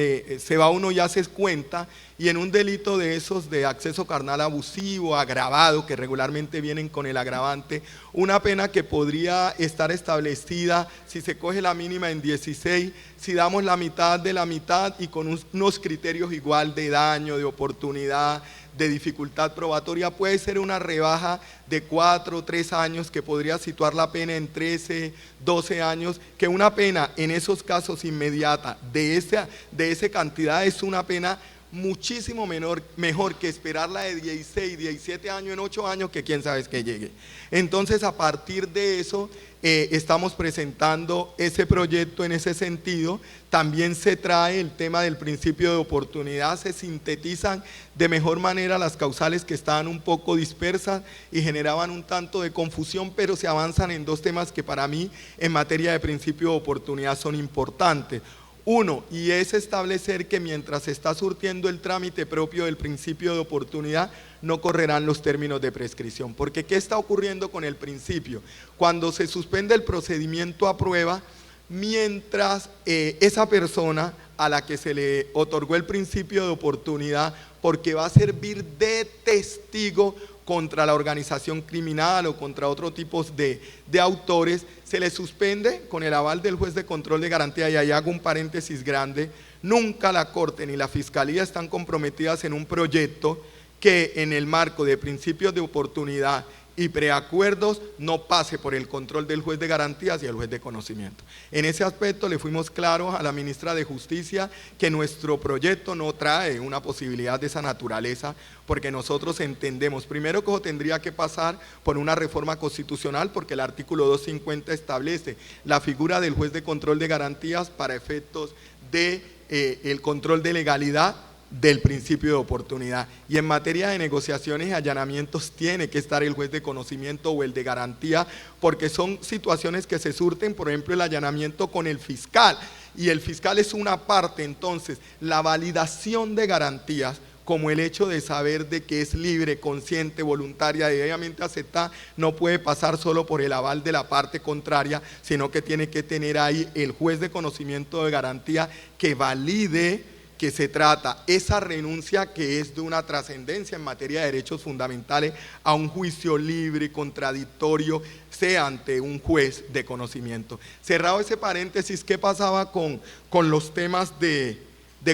se va uno y hace cuenta, y en un delito de esos de acceso carnal abusivo, agravado, que regularmente vienen con el agravante, una pena que podría estar establecida si se coge la mínima en 16, si damos la mitad de la mitad y con unos criterios igual de daño, de oportunidad, de dificultad probatoria, puede ser una rebaja de 4 o 3 años que podría situar la pena en 13, 12 años, que una pena en esos casos inmediata de esa cantidad es una pena muchísimo mejor que esperarla de 16, 17 años en 8 años, que quién sabe que llegue. Entonces, a partir de eso, estamos presentando ese proyecto en ese sentido. También se trae el tema del principio de oportunidad, se sintetizan de mejor manera las causales que estaban un poco dispersas y generaban un tanto de confusión, pero se avanzan en 2 temas que para mí en materia de principio de oportunidad son importantes. Uno, y es establecer que mientras se está surtiendo el trámite propio del principio de oportunidad, no correrán los términos de prescripción. Porque ¿qué está ocurriendo con el principio? Cuando se suspende el procedimiento a prueba, mientras esa persona a la que se le otorgó el principio de oportunidad, porque va a servir de testigo contra la organización criminal o contra otro tipo de autores, se le suspende con el aval del juez de control de garantía. Y ahí hago un paréntesis grande: nunca la Corte ni la Fiscalía están comprometidas en un proyecto que en el marco de principios de oportunidad y preacuerdos no pase por el control del juez de garantías y el juez de conocimiento. En ese aspecto le fuimos claros a la ministra de Justicia que nuestro proyecto no trae una posibilidad de esa naturaleza, porque nosotros entendemos, primero, que eso tendría que pasar por una reforma constitucional, porque el artículo 250 establece la figura del juez de control de garantías para efectos de el control de legalidad del principio de oportunidad. Y en materia de negociaciones y allanamientos tiene que estar el juez de conocimiento o el de garantía, porque son situaciones que se surten, por ejemplo, el allanamiento con el fiscal, y el fiscal es una parte. Entonces, la validación de garantías, como el hecho de saber de que es libre, consciente, voluntaria, debidamente aceptada, no puede pasar solo por el aval de la parte contraria, sino que tiene que tener ahí el juez de conocimiento de garantía que valide que se trata esa renuncia, que es de una trascendencia en materia de derechos fundamentales, a un juicio libre, contradictorio, sea ante un juez de conocimiento. Cerrado ese paréntesis, ¿qué pasaba con los temas de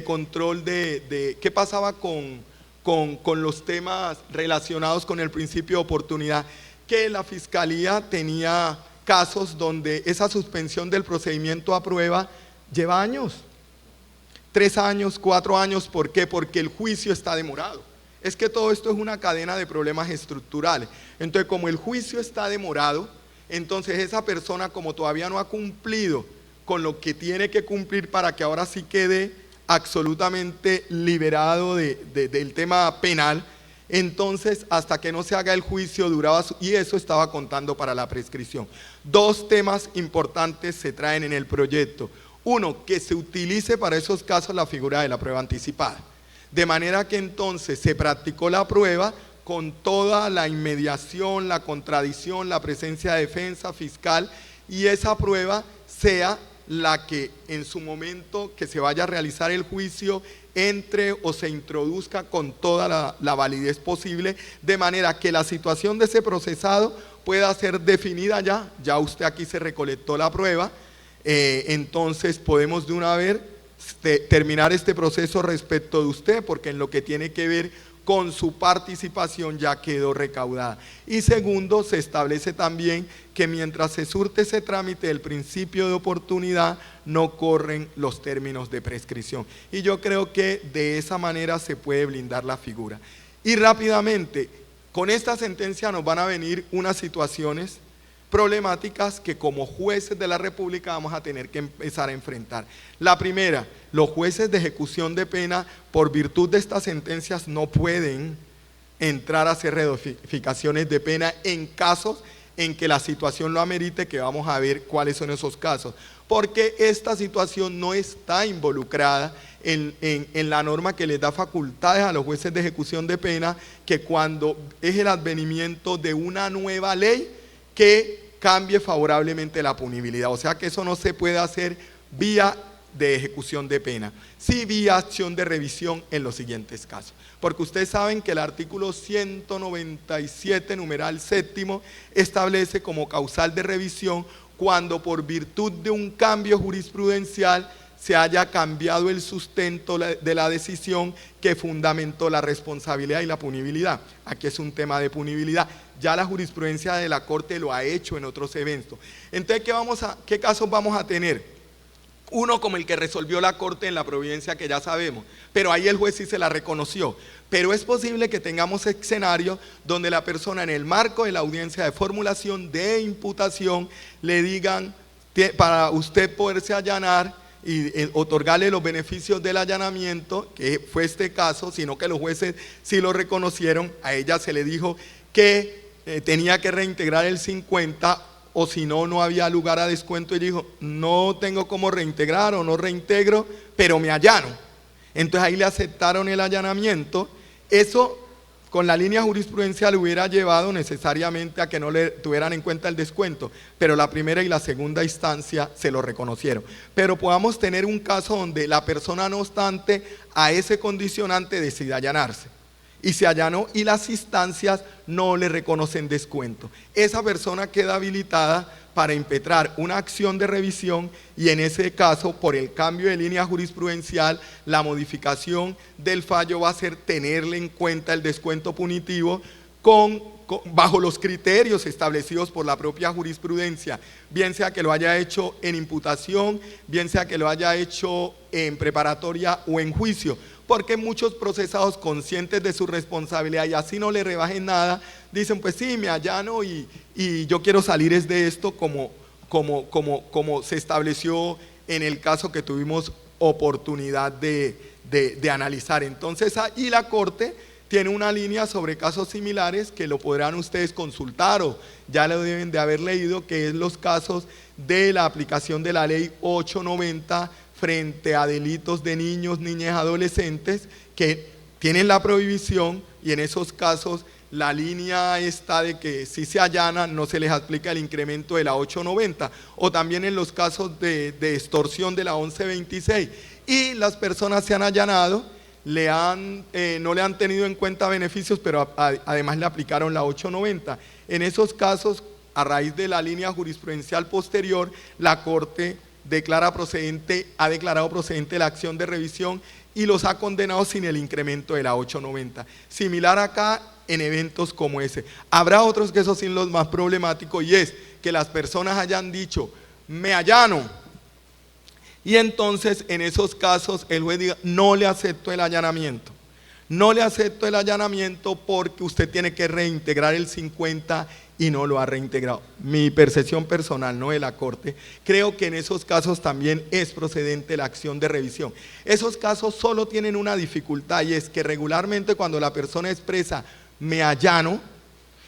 control qué pasaba con los temas relacionados con el principio de oportunidad? Que la Fiscalía tenía casos donde esa suspensión del procedimiento a prueba lleva años. 3 años, 4 años, ¿por qué? Porque el juicio está demorado. Es que todo esto es una cadena de problemas estructurales. Entonces, como el juicio está demorado, entonces esa persona, como todavía no ha cumplido con lo que tiene que cumplir para que ahora sí quede absolutamente liberado del tema penal, entonces hasta que no se haga el juicio duraba, y eso estaba contando para la prescripción. 2 temas importantes se traen en el proyecto. Uno, que se utilice para esos casos la figura de la prueba anticipada, de manera que entonces se practicó la prueba con toda la inmediación, la contradicción, la presencia de defensa fiscal, y esa prueba sea la que en su momento que se vaya a realizar el juicio entre o se introduzca con toda la validez posible, de manera que la situación de ese procesado pueda ser definida ya usted aquí se recolectó la prueba. Entonces podemos de una vez terminar este proceso respecto de usted, porque en lo que tiene que ver con su participación ya quedó recaudada. Y segundo, se establece también que mientras se surte ese trámite del principio de oportunidad, no corren los términos de prescripción. Y yo creo que de esa manera se puede blindar la figura. Y rápidamente, con esta sentencia nos van a venir unas situaciones problemáticas que como jueces de la República vamos a tener que empezar a enfrentar. La primera, los jueces de ejecución de pena, por virtud de estas sentencias, no pueden entrar a hacer reducificaciones de pena en casos en que la situación lo amerite, que vamos a ver cuáles son esos casos, porque esta situación no está involucrada en la norma que les da facultades a los jueces de ejecución de pena, que cuando es el advenimiento de una nueva ley que cambie favorablemente la punibilidad, o sea que eso no se puede hacer vía de ejecución de pena, sí vía acción de revisión en los siguientes casos, porque ustedes saben que el artículo 197, numeral séptimo, establece como causal de revisión cuando por virtud de un cambio jurisprudencial se haya cambiado el sustento de la decisión que fundamentó la responsabilidad y la punibilidad. Aquí es un tema de punibilidad. Ya la jurisprudencia de la Corte lo ha hecho en otros eventos. Entonces, ¿qué casos vamos a tener? Uno como el que resolvió la Corte en la Providencia, que ya sabemos, pero ahí el juez sí se la reconoció. Pero es posible que tengamos escenarios donde la persona en el marco de la audiencia de formulación de imputación le digan, para usted poderse allanar y otorgarle los beneficios del allanamiento, que fue este caso, sino que los jueces sí lo reconocieron, a ella se le dijo que tenía que reintegrar el 50%, o si no, no había lugar a descuento, y dijo, no tengo cómo reintegrar o no reintegro, pero me allano. Entonces ahí le aceptaron el allanamiento. Eso con la línea jurisprudencial hubiera llevado necesariamente a que no le tuvieran en cuenta el descuento, pero la primera y la segunda instancia se lo reconocieron. Pero podamos tener un caso donde la persona, no obstante a ese condicionante, decide allanarse, y se allanó y las instancias no le reconocen descuento. Esa persona queda habilitada para impetrar una acción de revisión, y en ese caso, por el cambio de línea jurisprudencial, la modificación del fallo va a ser tenerle en cuenta el descuento punitivo bajo los criterios establecidos por la propia jurisprudencia, bien sea que lo haya hecho en imputación, bien sea que lo haya hecho en preparatoria o en juicio, porque muchos procesados, conscientes de su responsabilidad y así no le rebajen nada, dicen, pues sí, me allano y yo quiero salir de esto, como se estableció en el caso que tuvimos oportunidad de analizar. Entonces, ahí la Corte tiene una línea sobre casos similares que lo podrán ustedes consultar, o ya lo deben de haber leído, que es los casos de la aplicación de la ley 890 frente a delitos de niños, niñas y adolescentes que tienen la prohibición, y en esos casos la línea está de que si se allanan no se les aplica el incremento de la 890, o también en los casos de extorsión de la 1126, y las personas se han allanado, no le han tenido en cuenta beneficios, pero además le aplicaron la 890. En esos casos, a raíz de la línea jurisprudencial posterior, la Corte ha declarado procedente la acción de revisión y los ha condenado sin el incremento de la 890. Similar acá en eventos como ese. Habrá otros que esos son los más problemáticos, y es que las personas hayan dicho, me allano, y entonces en esos casos el juez diga, no le acepto el allanamiento. No le acepto el allanamiento porque usted tiene que reintegrar el 50 y no lo ha reintegrado. Mi percepción personal, no de la Corte, creo que en esos casos también es procedente la acción de revisión. Esos casos solo tienen una dificultad, y es que regularmente cuando la persona expresa me allano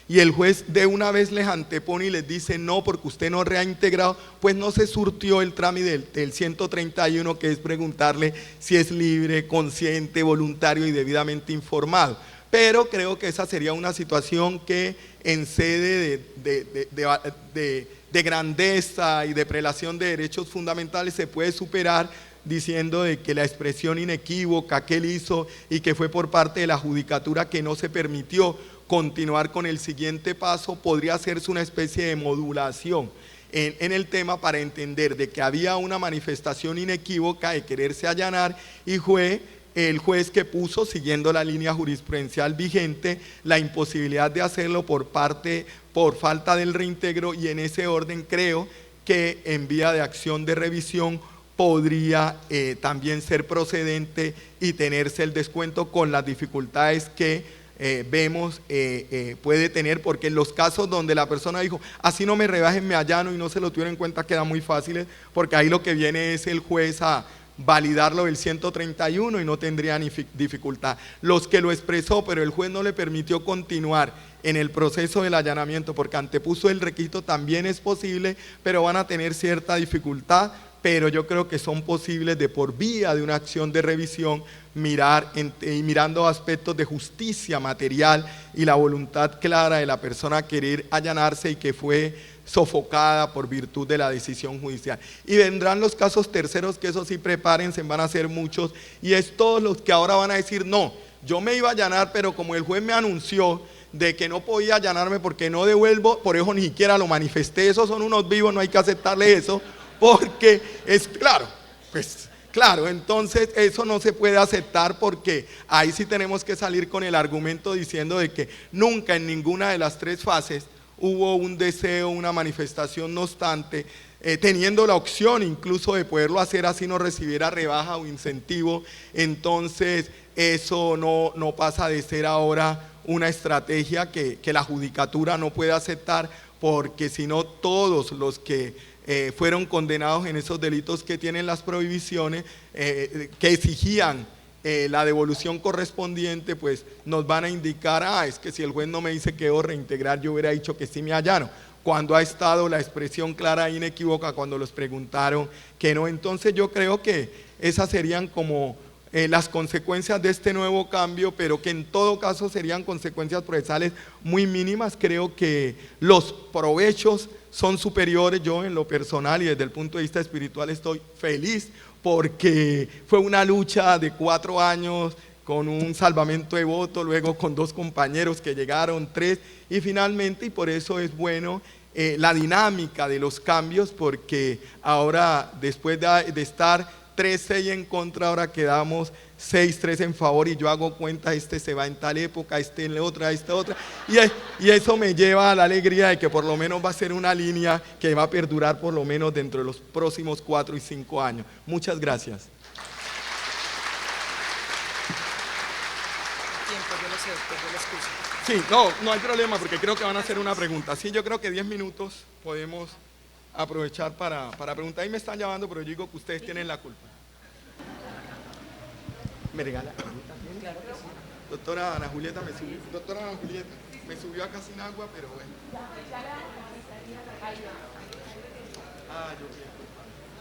y el juez de una vez les antepone y les dice no porque usted no reintegrado, pues no se surtió el trámite del 131, que es preguntarle si es libre, consciente, voluntario y debidamente informado. Pero creo que esa sería una situación que en sede de grandeza y de prelación de derechos fundamentales se puede superar, diciendo de que la expresión inequívoca que él hizo y que fue por parte de la judicatura que no se permitió continuar con el siguiente paso, podría hacerse una especie de modulación en el tema para entender de que había una manifestación inequívoca de quererse allanar, y fue el juez que puso, siguiendo la línea jurisprudencial vigente, la imposibilidad de hacerlo por falta del reintegro, y en ese orden creo que en vía de acción de revisión podría también ser procedente y tenerse el descuento con las dificultades que vemos puede tener, porque en los casos donde la persona dijo, así no me rebajen, me allano, y no se lo tuvieron en cuenta, queda muy fácil, porque ahí lo que viene es el juez a validarlo del 131 y no tendría ni dificultad. Los que lo expresó, pero el juez no le permitió continuar en el proceso del allanamiento porque antepuso el requisito, también es posible, pero van a tener cierta dificultad, pero yo creo que son posibles de por vía de una acción de revisión mirando aspectos de justicia material y la voluntad clara de la persona a querer allanarse y que fue sofocada por virtud de la decisión judicial. Y vendrán los casos terceros, que eso sí, prepárense, van a ser muchos, y es todos los que ahora van a decir, no, yo me iba a allanar, pero como el juez me anunció de que no podía allanarme porque no devuelvo, por eso ni siquiera lo manifesté, esos son unos vivos, no hay que aceptarle eso, porque es claro, pues claro, entonces eso no se puede aceptar, porque ahí sí tenemos que salir con el argumento diciendo de que nunca en ninguna de las tres fases hubo un deseo, una manifestación, no obstante, teniendo la opción incluso de poderlo hacer así no recibiera rebaja o incentivo. Entonces eso no pasa de ser ahora una estrategia que la judicatura no puede aceptar, porque si no todos los que fueron condenados en esos delitos que tienen las prohibiciones, que exigían la devolución correspondiente, pues nos van a indicar, es que si el juez no me dice que debo reintegrar, yo hubiera dicho que sí me allano, cuando ha estado la expresión clara e inequívoca cuando los preguntaron que no. Entonces yo creo que esas serían como las consecuencias de este nuevo cambio, pero que en todo caso serían consecuencias procesales muy mínimas. Creo que los provechos son superiores. Yo en lo personal y desde el punto de vista espiritual estoy feliz, porque fue una lucha de 4 años con un salvamento de voto, luego con 2 compañeros que llegaron, 3, y finalmente, y por eso es bueno la dinámica de los cambios, porque ahora después de estar 3-6 en contra, ahora quedamos 6-3 en favor, y yo hago cuenta, este se va en tal época, este en la otra, esta otra, y eso me lleva a la alegría de que por lo menos va a ser una línea que va a perdurar por lo menos dentro de los próximos 4 y 5 años. Muchas gracias. Sí, no hay problema, porque creo que van a hacer una pregunta. Sí, yo creo que 10 minutos podemos aprovechar para preguntar. Ahí me están llamando, pero yo digo que ustedes tienen la culpa. ¿Me regala? Claro que sí. Doctora Ana Julieta me subió acá sin agua, pero bueno. Yo bien.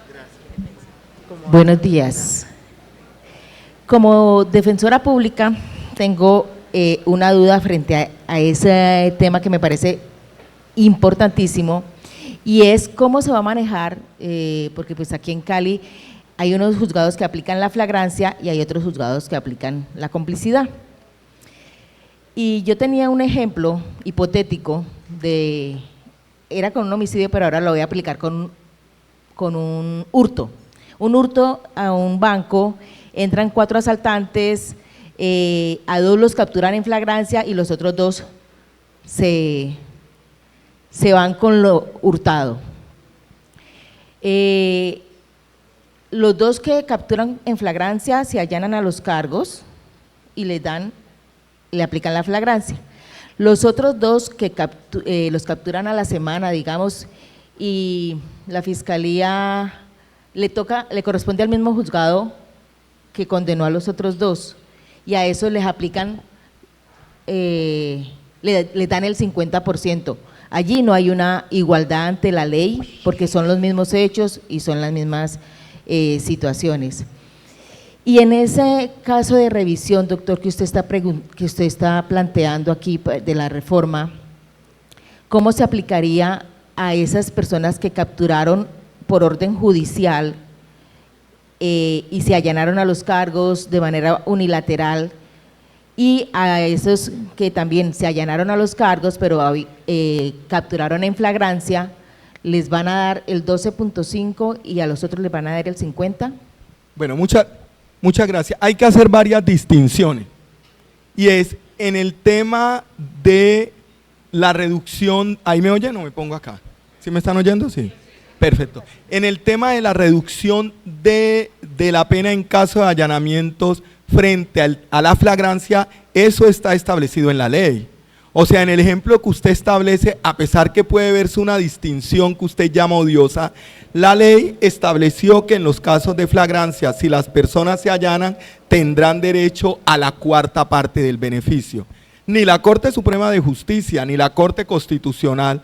Gracias. Buenos días. Como defensora pública tengo una duda frente a ese tema que me parece importantísimo, y es cómo se va a manejar, porque pues aquí en Cali hay unos juzgados que aplican la flagrancia y hay otros juzgados que aplican la complicidad. Y yo tenía un ejemplo hipotético era con un homicidio, pero ahora lo voy a aplicar con un hurto. Un hurto a un banco, entran 4 asaltantes, a 2 los capturan en flagrancia y los otros 2 se van con lo hurtado. Los 2 que capturan en flagrancia se allanan a los cargos y le aplican la flagrancia. Los otros 2 que los capturan a la semana, digamos, y la fiscalía le corresponde al mismo juzgado que condenó a los otros 2, y a eso les aplican, le dan el 50%. Allí no hay una igualdad ante la ley, porque son los mismos hechos y son las mismas situaciones. Y en ese caso de revisión, doctor, que usted está planteando aquí de la reforma, ¿cómo se aplicaría a esas personas que capturaron por orden judicial y se allanaron a los cargos de manera unilateral, y a esos que también se allanaron a los cargos pero capturaron en flagrancia, les van a dar el 12.5 y a los otros les van a dar el 50? Bueno, Muchas gracias. Hay que hacer varias distinciones. Y es en el tema de la reducción, ¿ahí me oyen o me pongo acá? ¿Sí me están oyendo? Sí. Perfecto. En el tema de la reducción de la pena en caso de allanamientos frente a la flagrancia, eso está establecido en la ley. O sea, en el ejemplo que usted establece, a pesar que puede verse una distinción que usted llama odiosa, la ley estableció que en los casos de flagrancia, si las personas se allanan, tendrán derecho a la cuarta parte del beneficio. Ni la Corte Suprema de Justicia, ni la Corte Constitucional,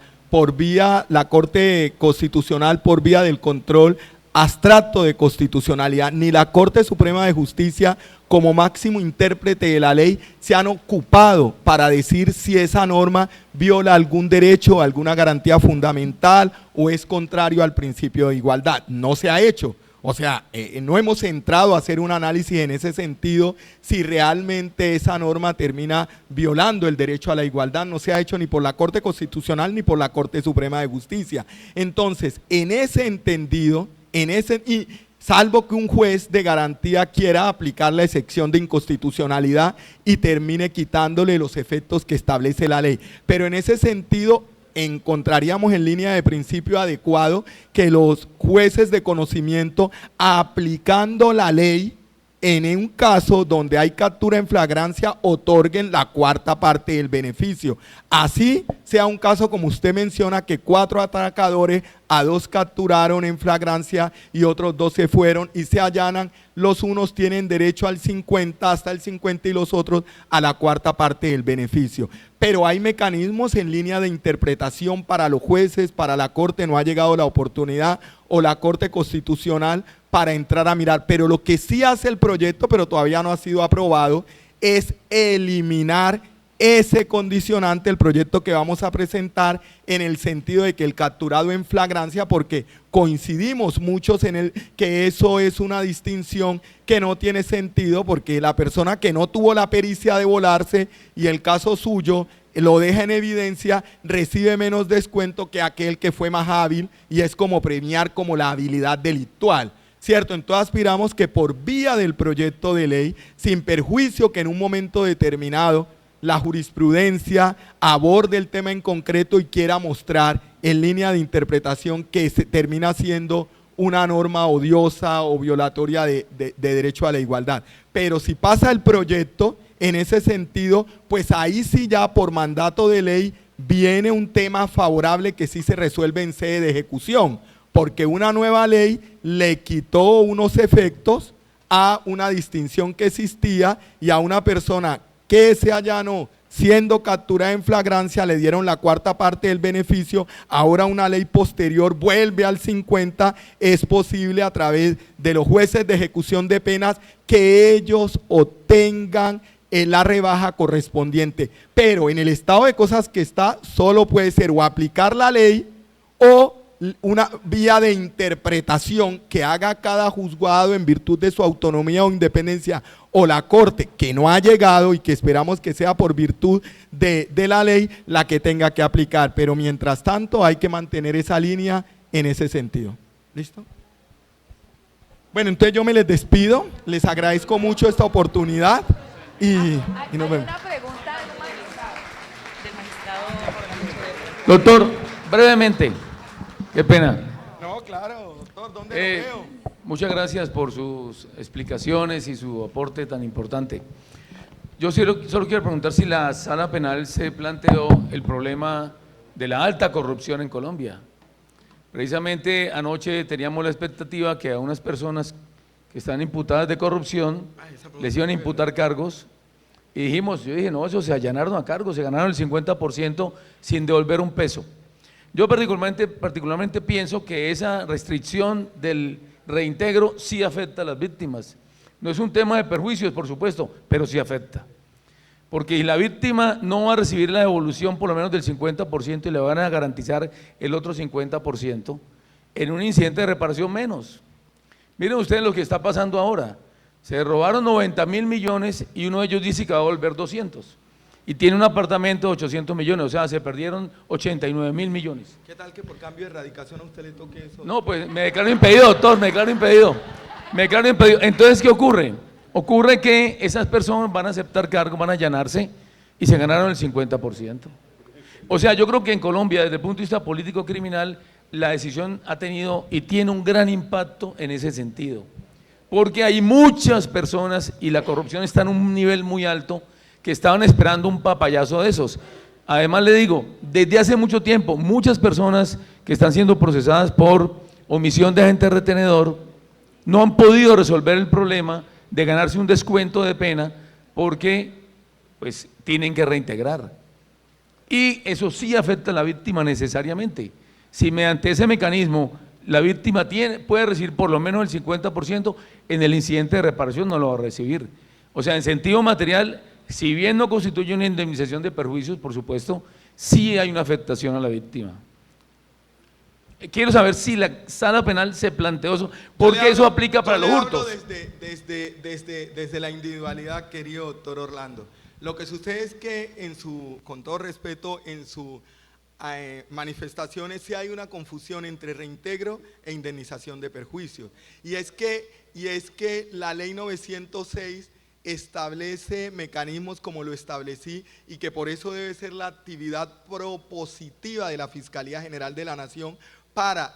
la Corte Constitucional por vía del control abstracto de constitucionalidad, ni la Corte Suprema de Justicia como máximo intérprete de la ley se han ocupado para decir si esa norma viola algún derecho, alguna garantía fundamental o es contrario al principio de igualdad. No se ha hecho. O sea, no hemos entrado a hacer un análisis en ese sentido, si realmente esa norma termina violando el derecho a la igualdad. No se ha hecho ni por la Corte Constitucional ni por la Corte Suprema de Justicia. Entonces, en ese entendido, y salvo que un juez de garantía quiera aplicar la excepción de inconstitucionalidad y termine quitándole los efectos que establece la ley. Pero en ese sentido, encontraríamos en línea de principio adecuado que los jueces de conocimiento, aplicando la ley en un caso donde hay captura en flagrancia, otorguen la cuarta parte del beneficio. Así sea un caso como usted menciona, que 4 atracadores, a 2 capturaron en flagrancia y otros 2 se fueron y se allanan, los unos tienen derecho al 50, hasta el 50, y los otros a la cuarta parte del beneficio. Pero hay mecanismos en línea de interpretación para los jueces, para la Corte no ha llegado la oportunidad, o la Corte Constitucional, para entrar a mirar. Pero lo que sí hace el proyecto, pero todavía no ha sido aprobado, es eliminar ese condicionante, el proyecto que vamos a presentar, en el sentido de que el capturado en flagrancia, porque coincidimos muchos en que eso es una distinción que no tiene sentido, porque la persona que no tuvo la pericia de volarse, y el caso suyo lo deja en evidencia, recibe menos descuento que aquel que fue más hábil, y es como premiar como la habilidad delictual. ¿Cierto? Entonces aspiramos que por vía del proyecto de ley, sin perjuicio que en un momento determinado la jurisprudencia aborde el tema en concreto y quiera mostrar en línea de interpretación que se termina siendo una norma odiosa o violatoria de derecho a la igualdad. Pero si pasa el proyecto, en ese sentido, pues ahí sí ya por mandato de ley viene un tema favorable que sí se resuelve en sede de ejecución, porque una nueva ley le quitó unos efectos a una distinción que existía, y a una persona que se allanó siendo capturada en flagrancia le dieron la cuarta parte del beneficio. Ahora una ley posterior vuelve al 50, es posible a través de los jueces de ejecución de penas que ellos obtengan la rebaja correspondiente, pero en el estado de cosas que está, solo puede ser o aplicar la ley o una vía de interpretación que haga cada juzgado en virtud de su autonomía o independencia, o la Corte, que no ha llegado y que esperamos que sea por virtud de la ley, la que tenga que aplicar. Pero mientras tanto hay que mantener esa línea en ese sentido. ¿Listo? Bueno, entonces yo me les despido, les agradezco mucho esta oportunidad y nos vemos. Una pregunta Del magistrado. Doctor, brevemente, qué pena. No, claro, doctor, ¿dónde lo veo? Muchas gracias por sus explicaciones y su aporte tan importante. Yo solo quiero preguntar si la Sala Penal se planteó el problema de la alta corrupción en Colombia. Precisamente anoche teníamos la expectativa que a unas personas que están imputadas de corrupción les iban a imputar cargos, y yo dije, no, eso se allanaron a cargos, se ganaron el 50% sin devolver un peso. Yo particularmente pienso que esa restricción del reintegro sí afecta a las víctimas. No es un tema de perjuicios, por supuesto, pero sí afecta. Porque la víctima no va a recibir la devolución por lo menos del 50% y le van a garantizar el otro 50%, en un incidente de reparación menos. Miren ustedes lo que está pasando ahora. Se robaron 90.000 millones y uno de ellos dice que va a devolver 200. Y tiene un apartamento de 800 millones, o sea, se perdieron 89.000 millones. ¿Qué tal que por cambio de erradicación a usted le toque eso? No, pues me declaro impedido, doctor, me declaro impedido. Me declaro impedido. Entonces, ¿qué ocurre? Ocurre que esas personas van a aceptar cargos, van a allanarse y se ganaron el 50%. O sea, yo creo que en Colombia, desde el punto de vista político criminal, la decisión ha tenido y tiene un gran impacto en ese sentido. Porque hay muchas personas y la corrupción está en un nivel muy alto que estaban esperando un papayazo de esos. Además le digo, desde hace mucho tiempo, muchas personas que están siendo procesadas por omisión de agente retenedor no han podido resolver el problema de ganarse un descuento de pena porque pues tienen que reintegrar. Y eso sí afecta a la víctima necesariamente. Si mediante ese mecanismo la víctima puede recibir por lo menos el 50%, en el incidente de reparación no lo va a recibir. O sea, en sentido material, si bien no constituye una indemnización de perjuicios, por supuesto, sí hay una afectación a la víctima. Quiero saber si la sala penal se planteó eso, porque eso aplica para los hurtos. Desde la individualidad, querido doctor Orlando. Lo que sucede es que con todo respeto, en sus manifestaciones sí hay una confusión entre reintegro e indemnización de perjuicios. Y es que la ley 906 establece mecanismos como lo establecí y que por eso debe ser la actividad propositiva de la Fiscalía General de la Nación.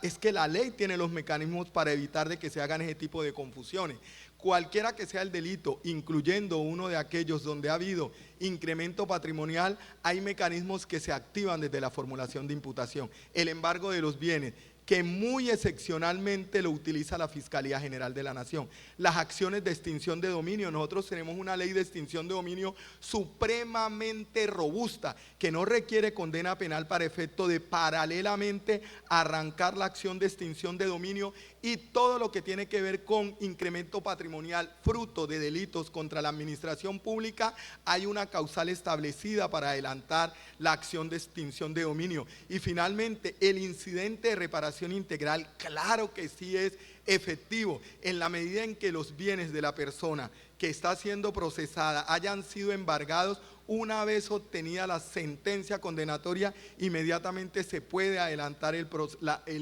Es que la ley tiene los mecanismos para evitar de que se hagan ese tipo de confusiones. Cualquiera que sea el delito, incluyendo uno de aquellos donde ha habido incremento patrimonial, hay mecanismos que se activan desde la formulación de imputación. El embargo de los bienes, que muy excepcionalmente lo utiliza la Fiscalía General de la Nación. Las acciones de extinción de dominio, nosotros tenemos una ley de extinción de dominio supremamente robusta, que no requiere condena penal para efecto de paralelamente arrancar la acción de extinción de dominio y todo lo que tiene que ver con incremento patrimonial fruto de delitos contra la administración pública, hay una causal establecida para adelantar la acción de extinción de dominio. Y finalmente, el incidente de reparación integral, claro que sí es efectivo, en la medida en que los bienes de la persona que está siendo procesada hayan sido embargados. Una vez obtenida la sentencia condenatoria, inmediatamente se puede adelantar el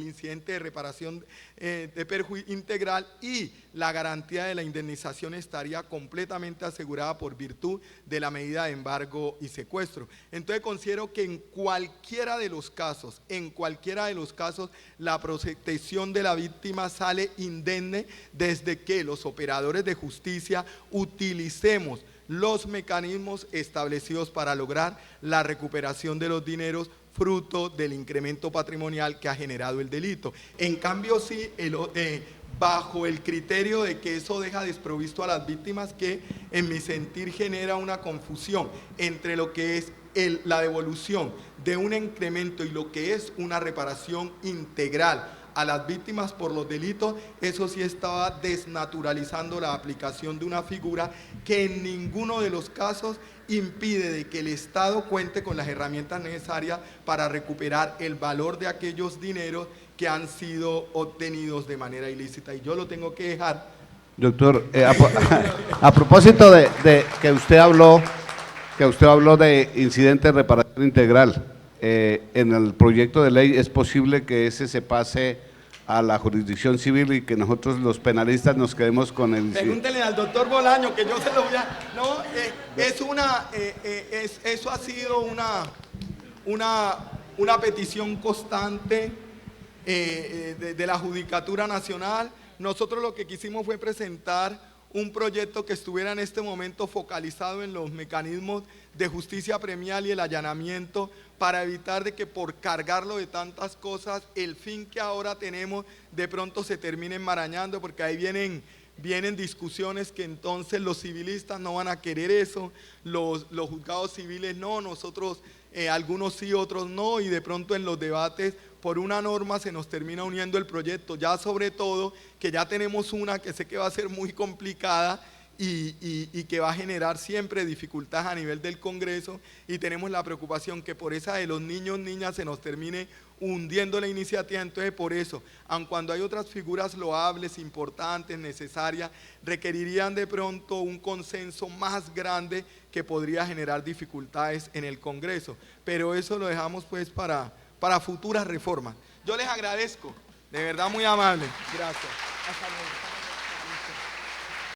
incidente de reparación de perjuicio integral y la garantía de la indemnización estaría completamente asegurada por virtud de la medida de embargo y secuestro. Entonces considero que en cualquiera de los casos, la protección de la víctima sale indemne desde que los operadores de justicia utilicemos los mecanismos establecidos para lograr la recuperación de los dineros fruto del incremento patrimonial que ha generado el delito. En cambio, sí, bajo el criterio de que eso deja desprovisto a las víctimas, que en mi sentir genera una confusión entre lo que es la devolución de un incremento y lo que es una reparación integral a las víctimas por los delitos, eso sí estaba desnaturalizando la aplicación de una figura que en ninguno de los casos impide de que el Estado cuente con las herramientas necesarias para recuperar el valor de aquellos dineros que han sido obtenidos de manera ilícita. Y yo lo tengo que dejar. Doctor, a propósito de que usted habló de incidente de reparación integral, en el proyecto de ley es posible que ese se pase a la jurisdicción civil y que nosotros los penalistas nos quedemos con el… Pregúntenle al doctor Bolaño, que yo se lo voy a… No, eso ha sido una petición constante de la Judicatura Nacional. Nosotros lo que quisimos fue presentar un proyecto que estuviera en este momento focalizado en los mecanismos de justicia premial y el allanamiento, para evitar de que por cargarlo de tantas cosas, el fin que ahora tenemos de pronto se termine enmarañando, porque ahí vienen discusiones que entonces los civilistas no van a querer eso, los juzgados civiles no, nosotros algunos sí, otros no, y de pronto en los debates por una norma se nos termina uniendo el proyecto, ya sobre todo que ya tenemos una que sé que va a ser muy complicada y que va a generar siempre dificultades a nivel del Congreso, y tenemos la preocupación que por esa de los niños, niñas se nos termine hundiendo la iniciativa. Entonces por eso, aun cuando hay otras figuras loables, importantes, necesarias, requerirían de pronto un consenso más grande que podría generar dificultades en el Congreso, pero eso lo dejamos pues para futuras reformas. Yo les agradezco, de verdad muy amable. Gracias. Hasta luego.